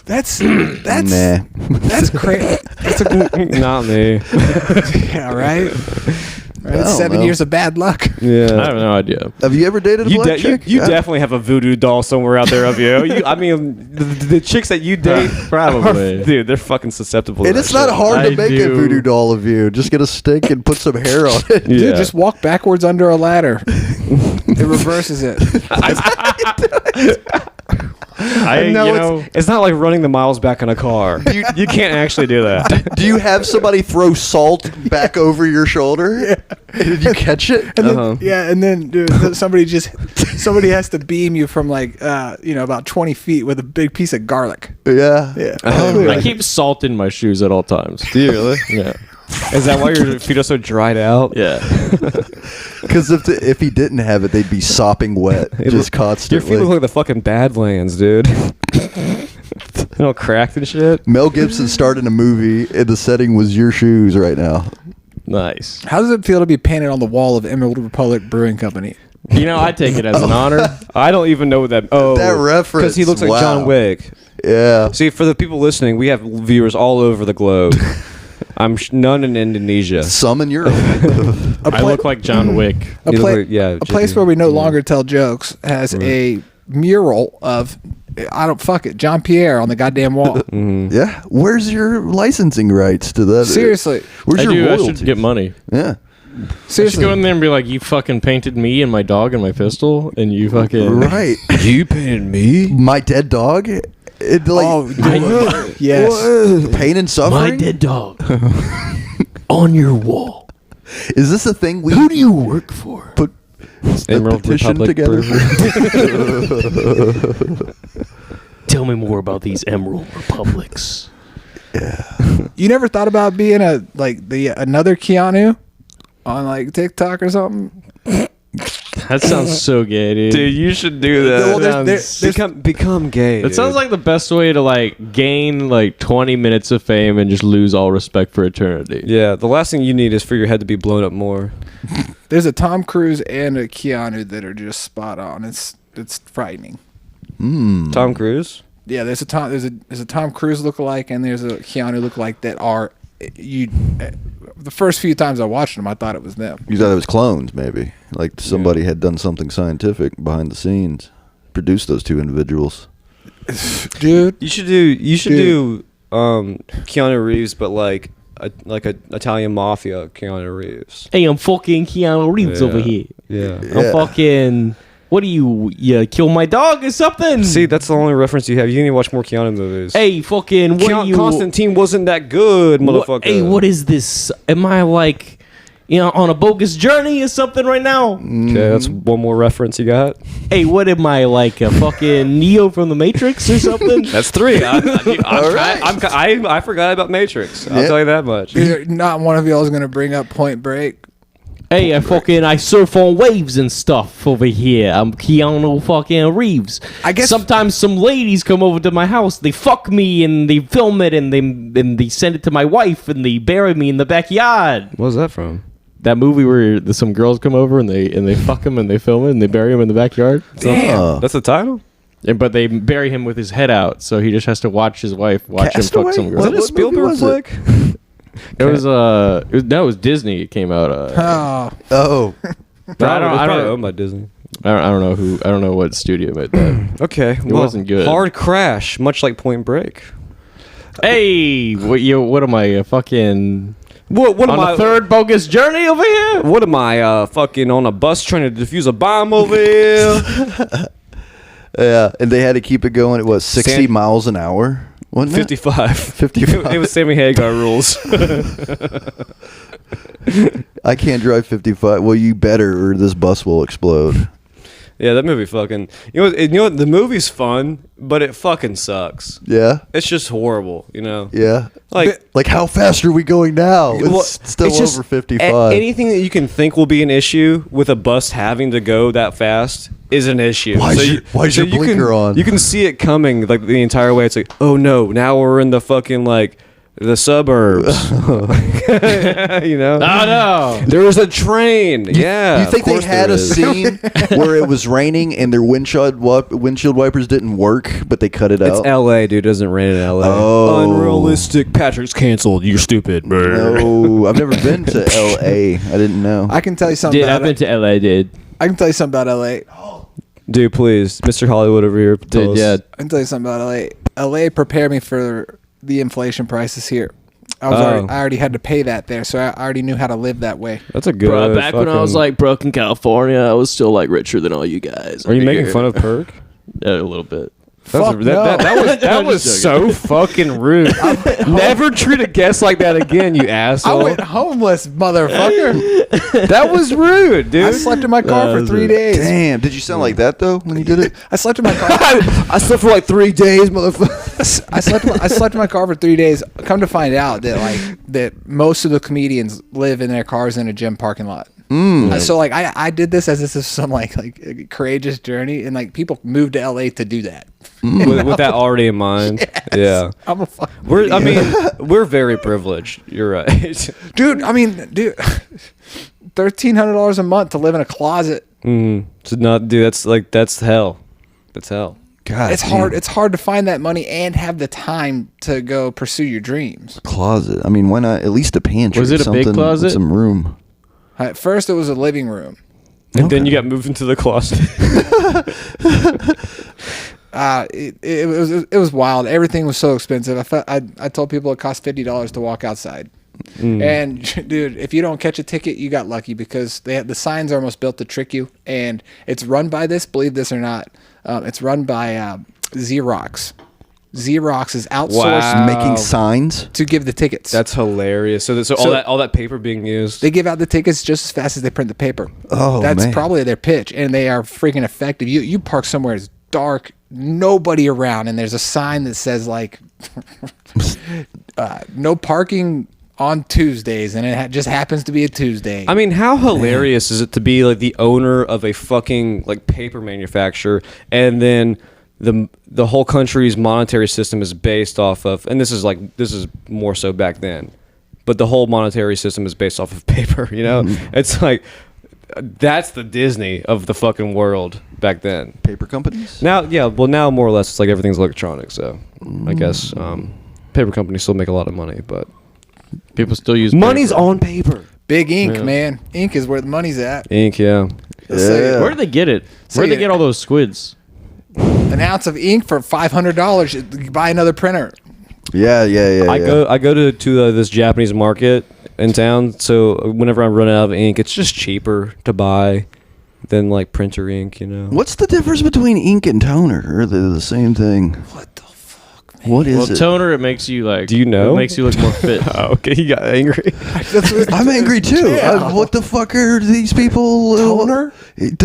That's Nah. that's crazy. That's a Not me. yeah, right. don't 7 know. years of bad luck. I Yeah. have no idea. Have you ever dated a black chick? You definitely have a voodoo doll somewhere out there of you. I mean, the chicks that you date, Probably. dude, they're fucking susceptible. And to it's that not shit. hard I to make a do. voodoo doll of you. Just get a stick and put some hair on it. Yeah. Dude, just walk backwards under a ladder. It reverses it. It's not like running the miles back in a car. You can't actually do that. Do you have somebody throw salt back over your shoulder? And did you catch it? And then, yeah, and then dude, somebody has to beam you from like about 20 feet with a big piece of garlic. Yeah. Yeah. I keep salt in my shoes at all times. Do you really? Yeah. Is that why your feet are so dried out? Yeah. Because if he didn't have it, they'd be sopping wet just Your constantly. feet look like the fucking Badlands, dude. All cracked and shit. Mel Gibson starred in a movie, and the setting was your shoes right now. Nice. How does it feel to be painted on the wall of Emerald Republic Brewing Company? You know, I take it as an honor. I don't even know what that. Oh, That reference, because he looks like wow. John Wick. Yeah. See, for the people listening, we have viewers all over the globe. None in Indonesia. Some in Europe. I look like John Wick. A, You look pla- like- yeah, a place just- where we no longer tell jokes has a mural of John Pierre on the goddamn wall. Yeah. Where's your licensing rights to that? Seriously. Where's I your do. I royalties? should get money. Yeah. I should Seriously. go in there and be like, "You fucking painted me and my dog and my pistol, and you fucking Right. You painted me? My dead dog? It, like, Oh, dude. Yes. pain and suffering? dog on your wall. Is this a thing we do you work for? put the Emerald petition Republic together? Tell me more about these Emerald Republics. You never thought about being another Keanu on like TikTok or something? That sounds so gay, dude. Dude, you should do that. Well, there's become gay. That sounds like the best way to like gain like 20 minutes of fame and just lose all respect for eternity. Yeah, the last thing you need is for your head to be blown up more. There's a Tom Cruise and a Keanu that are just spot on. It's frightening. Tom Cruise? Yeah, there's a Tom Cruise lookalike and there's a Keanu lookalike that are the first few times I watched them, I thought it was them. You thought it was clones, maybe. Like somebody had done something scientific behind the scenes. Produced those two individuals. Dude, You should do Keanu Reeves, but like a Italian mafia Keanu Reeves. Hey, I'm fucking Keanu Reeves over here. Yeah. I'm fucking. What do you kill my dog or something? See, that's the only reference you have. You need to watch more Keanu movies. Hey, fucking. What are you? Constantine wasn't that good, motherfucker. Hey, what is this? Am I like, on a bogus journey or something right now? Okay, that's one more reference you got. Hey, what am I like, a fucking Neo from the Matrix or something? That's three. I right. forgot about Matrix. I'll Yep. tell you that much. not one of y'all is going to bring up Point Break. Hey, I surf on waves and stuff over here. I'm Keanu fucking Reeves. I guess- sometimes some ladies come over to my house. They fuck me and they film it and they send it to my wife and they bury me in the backyard. What was that from? That movie where some girls come over and they fuck him and they film it and they bury him in the backyard. Damn. That's the title? But they bury him with his head out, so he just has to watch his wife watch him Castaway? fuck some girl. Was What it a Spielberg movie was it? flick? It was Disney. It came out. Oh, Oh. But I It's probably don't owned by Disney. I don't know who. I don't know what studio made that. Okay, it wasn't good. Hard crash, much like Point Break. Hey, what am I fucking What am on I? a third bogus journey over here? What am I? Fucking on a bus trying to defuse a bomb over here? Yeah. And they had to keep it going at 60 miles an hour? Wasn't it? 55. 55. It was Sammy Hagar rules. I can't drive 55. Well, you better, or this bus will explode. Yeah, that movie fucking. You know what? The movie's fun, but it fucking sucks. Yeah. It's just horrible. You know. Yeah. Like how fast are we going now? It's well, still it's just over 55. Anything that you can think will be an issue with a bus having to go that fast is an issue. Why's your you blinker can, on? You can see it coming like the entire way. It's like, oh no, now we're in the fucking like the suburbs. You know? Oh no! There was a train. Yeah. You think of they course had there a is. scene where it was raining and their windshield wipers didn't work, but they cut it It's out? L.A., dude. It doesn't rain in L.A. Oh. Unrealistic. Patrick's canceled. You're stupid. No, I've never been to L.A. I didn't know. I can tell you something Dude, I've about been to LA, dude. I can tell you something about LA. Dude, please. Mr. Hollywood over here. Tell Dude, us. yeah. I can tell you something about LA. LA prepared me for the inflation prices here. I already had to pay that there, so I already knew how to live that way. That's a good Bro, back when I was fucking- like broke in California, I was still like richer than all you guys. Are you over making here. fun of Perk? Yeah, a little bit. Fuck no. That was just so fucking rude. Never treat a guest like that again, you I asshole. went homeless, motherfucker. That was rude, dude. I slept in my car for 3 days. Damn, did you sound like that though when you did it? I slept in my car. I slept for like 3 days, motherfucker. I slept in my car for 3 days. Come to find out that most of the comedians live in their cars in a gym parking lot. So like I did this as this is some like courageous journey, and like people moved to LA to do that. with that already in mind. Yes. Yeah. I'm a fucking I mean, we're very privileged. You're right. dude. $1,300 a month to live in a closet. To not do that's hell. That's hell. God, It's hard. It's hard to find that money and have the time to go pursue your dreams. Closet. I mean, why not at least a pantry? Was it a big something with closet? Some room. At first, it was a living room. And then you got moved into the closet. It was wild. Everything was so expensive. I told people it cost $50 to walk outside. And dude, if you don't catch a ticket, you got lucky because the signs are almost built to trick you. And it's run by believe this or not, it's run by Xerox. Xerox is outsourced Wow. Making signs. to give the tickets. That's hilarious. So all that paper being used. They give out the tickets just as fast as they print the paper. Oh, that's man. probably their pitch, and they are freaking effective. You park somewhere it's dark, nobody around, and there's a sign that says like, no parking on Tuesdays, and it just happens to be a Tuesday. I mean, how hilarious is it to be like the owner of a fucking like paper manufacturer, and then the whole country's monetary system is based off of, and this is more so back then, but the whole monetary system is based off of paper. You know, it's like that's the Disney of the fucking world back then. Paper companies. Now more or less it's like everything's electronic. So I guess paper companies still make a lot of money, but People still use money's paper. on paper. Big ink, man. Ink is where the money's at. Ink, yeah. Yeah. Where do they get it? Where do they get all those squids? An ounce of ink for $500. You buy another printer. Yeah. I go to this Japanese market in town, so whenever I run out of ink, it's just cheaper to buy than like printer ink, you know. What's the difference between ink and toner? Or are they the same thing? What the fuck, man? What is Well, it? toner, it makes you like. Do you know? It makes you look more fit. Oh, okay, you got angry. I'm angry too. Yeah. What the fuck are these people? Toner? It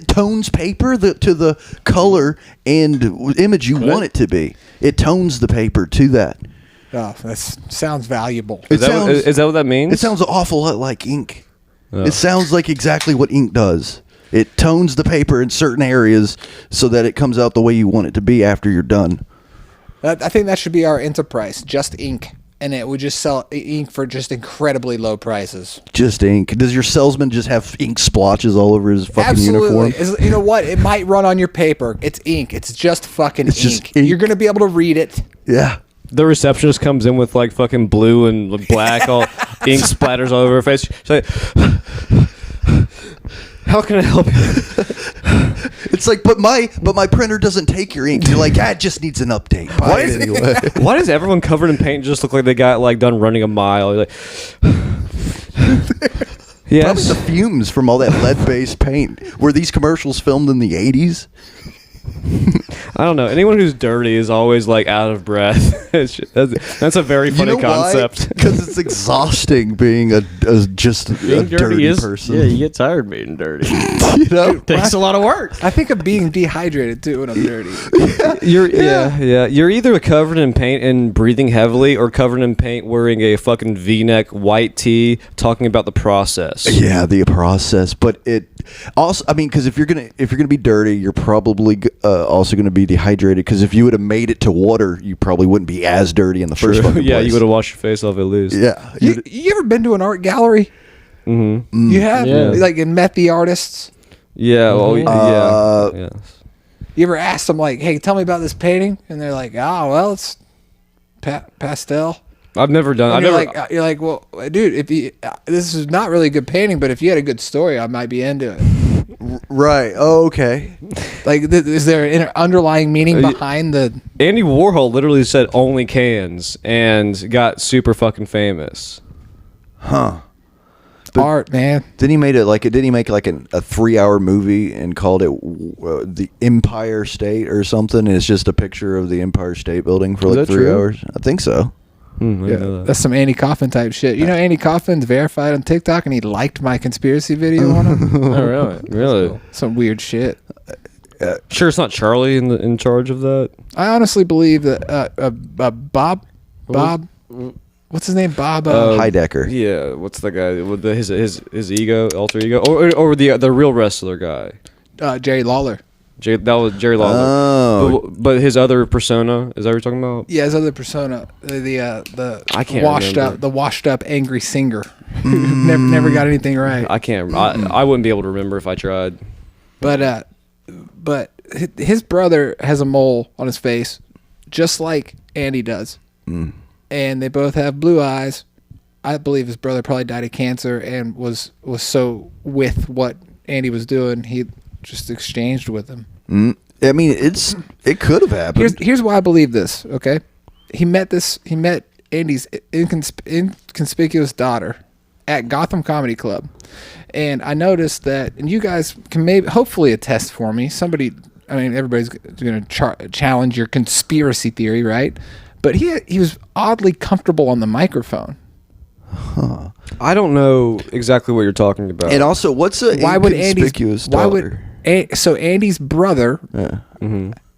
tones paper to the color and image you want it to be. It tones the paper to that. Oh, that sounds valuable. Is Is that what that means? It sounds an awful lot like ink. Oh. It sounds like exactly what ink does. It tones the paper in certain areas so that it comes out the way you want it to be after you're done. I think that should be our enterprise, just ink. And it would just sell ink for just incredibly low prices. Just ink. Does your salesman just have ink splotches all over his fucking uniform? You know what? It might run on your paper. It's ink. It's just fucking It's ink. just ink. You're going to be able to read it. Yeah. The receptionist comes in with like fucking blue and black, all ink splatters all over her face. She's like, "How can I help you?" It's like, but my printer doesn't take your ink. You're like, it just needs an update. Buy it anyway. Why does everyone covered in paint just look like they got like done running a mile? You're like, Probably yes. the fumes from all that lead-based paint. Were these commercials filmed in the 80s? I don't know. Anyone who's dirty is always like out of breath. That's a very funny concept. Because it's exhausting being a Being dirty dirty is. person. Yeah, you get tired being dirty. You know? Takes a lot of work. I think of being dehydrated too when I'm dirty. You're either covered in paint and breathing heavily, or covered in paint wearing a fucking V-neck white tee, talking about the process. Yeah, the process. But Also, I mean, because if you're gonna be dirty, you're probably also gonna be dehydrated. Because if you would have made it to water, you probably wouldn't be as dirty in the first fucking Yeah, place. you would have washed your face off at least. Yeah. You ever been to an art gallery? Mm-hmm. You have, Yeah. like, and met the artists. Yeah. Well, yeah. You ever asked them, like, "Hey, tell me about this painting?" And they're like, "Oh, well, it's pastel." I've never done. And I've you're never. you're like, well, dude, if you this is not really a good painting, but if you had a good story, I might be into it. Right. Oh, okay. Like, is there an underlying meaning behind the? Andy Warhol literally said only cans and got super fucking famous. Huh. Art, man. Did he make a 3-hour movie and called it the Empire State or something? And it's just a picture of the Empire State Building for Is like that 3 true? hours. I think so. I didn't know that. That's some Andy Kaufman type shit. You know, Andy Kaufman's verified on TikTok, and he liked my conspiracy video on him. Oh, really? Really? Some weird shit. Sure, it's not Charlie in charge of that. I honestly believe that Bob, what's his name? Bob. Heidecker. Yeah. What's the guy with his ego, alter ego, or the real wrestler guy? Jerry Lawler. That was Jerry Lawler. Oh. But his other persona, is that what you're talking about? Yeah, his other persona, the I can't remember. washed up angry singer, who never got anything right. I can't. I wouldn't be able to remember if I tried. But his brother has a mole on his face, just like Andy does, and they both have blue eyes. I believe his brother probably died of cancer and was so with what Andy was doing, he just exchanged with him. I mean, it could have happened. Here's why I believe this. Okay, he met Andy's inconspicuous daughter at Gotham Comedy Club, and I noticed that, and you guys can hopefully attest for me. Everybody's going to challenge your conspiracy theory, right? But he was oddly comfortable on the microphone. I don't know exactly what you're talking about. And also, what's a inconspicuous daughter? So Andy's brother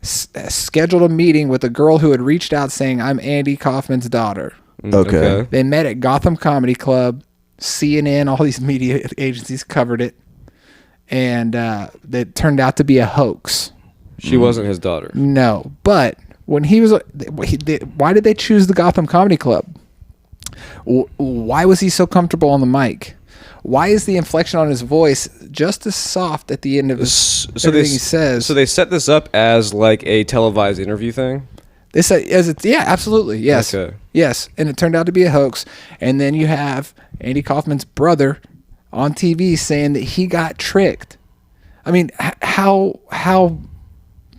scheduled a meeting with a girl who had reached out saying, "I'm Andy Kaufman's daughter." Okay. They met at Gotham Comedy Club. CNN, all these media agencies covered it, and it turned out to be a hoax. She wasn't his daughter. No, but when why did they choose the Gotham Comedy Club? Why was he so comfortable on the mic? Why is the inflection on his voice just as soft at the end of everything he says? So they set this up as like a televised interview thing? They said, yeah, absolutely, yes. Okay. Yes, and it turned out to be a hoax. And then you have Andy Kaufman's brother on TV saying that he got tricked. I mean, how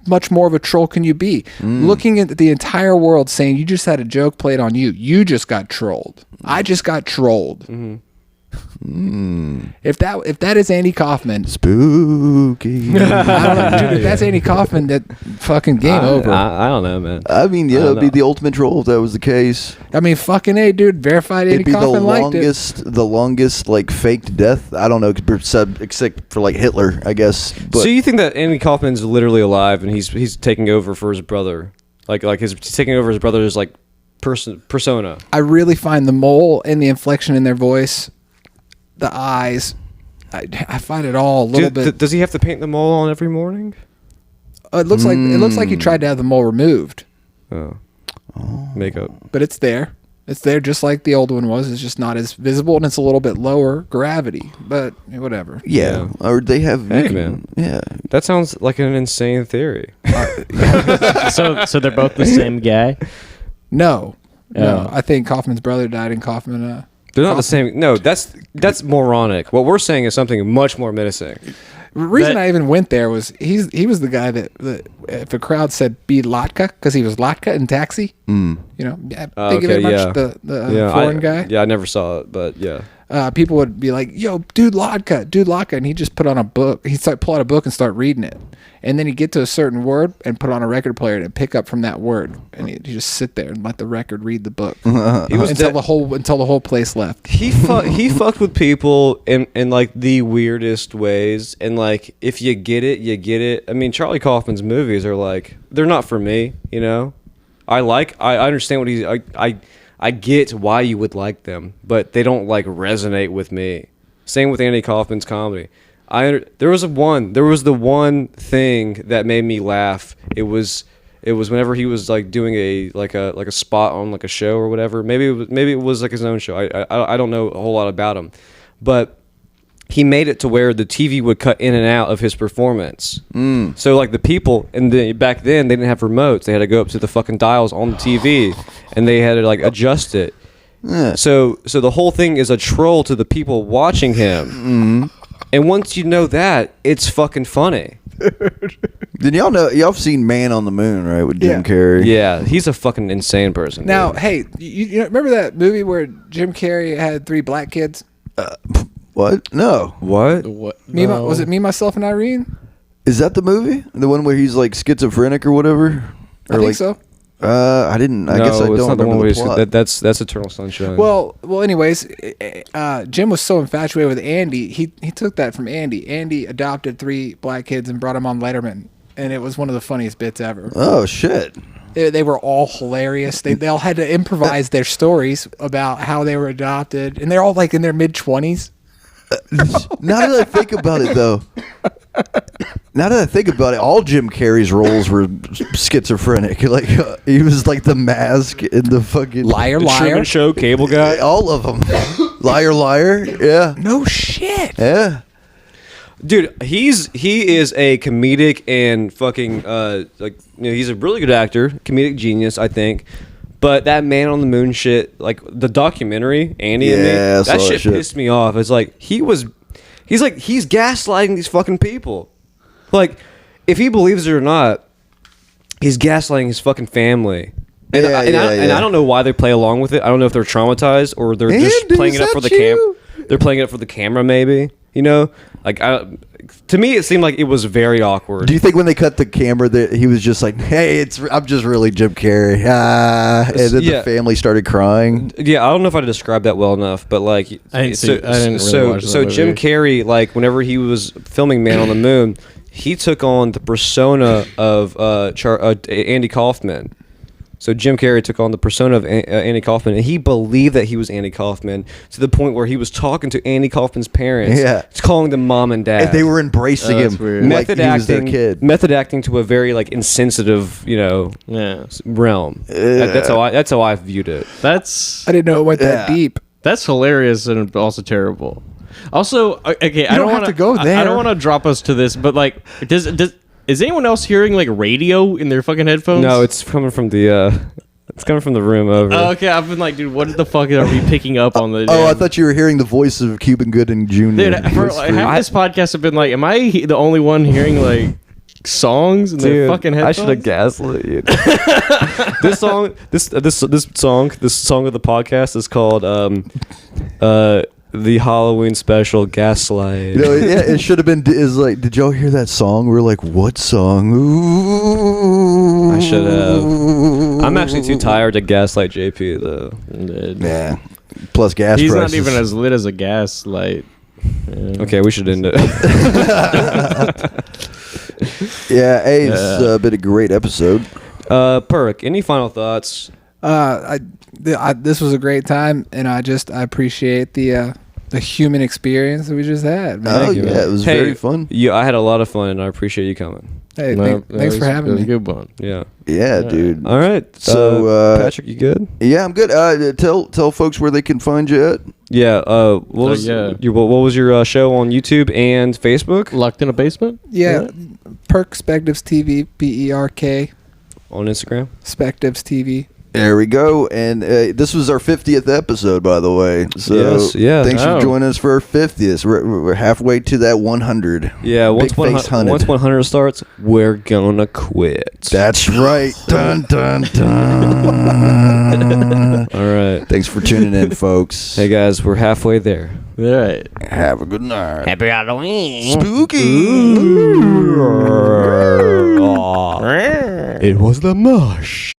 much more of a troll can you be? Looking at the entire world saying you just had a joke played on you. You just got trolled. I just got trolled. If that is Andy Kaufman, Spooky. I don't know, dude, if that's Andy Kaufman, that fucking game over. I don't know, man. I mean, yeah, it'd be the ultimate troll if that was the case. I mean, fucking A, dude, verified Andy It'd be Kaufman liked it. the longest like faked death. I don't know, except for like Hitler, I guess. But So you think that Andy Kaufman's literally alive and he's taking over for his brother, he's taking over his brother's like persona? I really find the mole and the inflection in their voice, the eyes, I find it all a little bit. Does he have to paint the mole on every morning? It looks like he tried to have the mole removed, Oh. Makeup. but it's there. It's there just like the old one was. It's just not as visible and it's a little bit lower gravity. But whatever. yeah, or they have. Hey, man. Yeah. That sounds like an insane theory. So they're both the same guy? No, Oh. I think Kaufman's brother died in Kaufman. They're not the same. No, that's moronic. What we're saying is something much more menacing. The reason That- I even went there was he was the guy that if a crowd said "be Latka" because he was Latka in Taxi, you know, think of it much the foreign guy. Yeah, I never saw it, but yeah. People would be like, "Yo, dude, Latka," and he'd just put on a book. He'd pull out a book and start reading it, and then he'd get to a certain word and put on a record player and pick up from that word, and he'd just sit there and let the record read the book He was until the whole place left. he fucked with people in like the weirdest ways, and like if you get it, you get it. I mean, Charlie Kaufman's movies are like, they're not for me, you know. I understand what he's I get why you would like them, but they don't like resonate with me. Same with Andy Kaufman's comedy. There was the one thing that made me laugh. It was whenever he was like doing a spot on like a show or whatever. Maybe it was like his own show. I don't know a whole lot about him, but he made it to where the TV would cut in and out of his performance. So like the people, back then they didn't have remotes. They had to go up to the fucking dials on the TV, and they had to like adjust it. Yeah. So the whole thing is a troll to the people watching him. And once you know that, it's fucking funny. Did y'all have seen Man on the Moon, right, with Jim Carrey? Yeah, he's a fucking insane person. Now, dude. hey, you know, remember that movie where Jim Carrey had 3 black kids? What? No. What? Was it Me, Myself, and Irene? Is that the movie? The one where he's like schizophrenic or whatever? I think so. I didn't. I guess I it's don't not the one remember where the plot. that's Eternal Sunshine. Well. Anyways, Jim was so infatuated with Andy. He took that from Andy. Andy adopted 3 black kids and brought them on Letterman, and it was one of the funniest bits ever. Oh shit! They were all hilarious. They all had to improvise their stories about how they were adopted, and they're all like in their mid-20s. Now that I think about it, though, all Jim Carrey's roles were schizophrenic. Like he was like the Mask in the fucking Liar, the liar. Truman Show, Cable Guy. All of them. Liar, liar. Yeah. No shit. Yeah. Dude, he is a comedic and fucking he's a really good actor, comedic genius, I think. But that Man on the Moon shit, like the documentary, Andy and Me, Yeah, I saw that that shit shit. pissed me off. It's like he's gaslighting these fucking people. Like, if he believes it or not, he's gaslighting his fucking family. And, Yeah, I don't know why they play along with it. I don't know if they're traumatized or they're just Andy, playing it is up for the that you? They're playing it up for the camera, maybe. You know, like to me, it seemed like it was very awkward. Do you think when they cut the camera that he was just like, "Hey, I'm just really Jim Carrey," and then the family started crying? Yeah, I don't know if I described that well enough, but like, I didn't really watch that so Jim movie. Carrey, like, whenever he was filming Man on the Moon, he took on the persona of Andy Kaufman. So Jim Carrey took on the persona of Andy Kaufman, and he believed that he was Andy Kaufman to the point where he was talking to Andy Kaufman's parents. Yeah. He's calling them mom and dad. And they were embracing that's him weird. like he was their kid. Method acting to a very like insensitive, Yeah. realm. That's how I viewed it. I didn't know it went that Yeah. deep. That's hilarious and also terrible. Also, okay, I don't have want to go I there. don't want to drop us to this, but like, is anyone else hearing like radio in their fucking headphones? No, it's coming from the room over. Oh, okay, I've been like, dude, what the fuck are we picking up on the? Oh, I thought you were hearing the voice of Cuban Gooding Jr. Dude, for like, half this podcast have been like, am I the only one hearing like songs in their fucking headphones? I should have gaslit you. This song of the podcast is called the Halloween special Gaslight. It should have been. Is like, did y'all hear that song? We're like, what song? Ooh. I should have. I'm actually too tired to gaslight JP though. Yeah. Plus gas He's prices. not even as lit as a gas light. Yeah. Okay, we should end it. Yeah, hey, it's been a great episode. Perk, any final thoughts? This was a great time, and I appreciate the human experience that we just had. Man. Oh, Thank you, man. yeah, it was very fun. Yeah, I had a lot of fun, and I appreciate you coming. Hey, No, thanks for having It was me. a good one. Yeah. Yeah, dude. All right. So, Patrick, you good? Yeah, I'm good. Tell folks where they can find you at. Yeah. What was your show on YouTube and Facebook? Locked in a basement? Yeah, PERKSPECTIVES TV, PERK, On Instagram. Spectives TV. There we go. And this was our 50th episode, by the way. So Yes, yeah. thanks Oh. for joining us for our 50th. We're halfway to that 100. Yeah. Once Big face 100 starts, we're gonna quit. That's right. Dun, dun, dun. All right. Thanks for tuning in, folks. Hey guys, we're halfway there. All right. Have a good night. Happy Halloween. Spooky. It was the mush.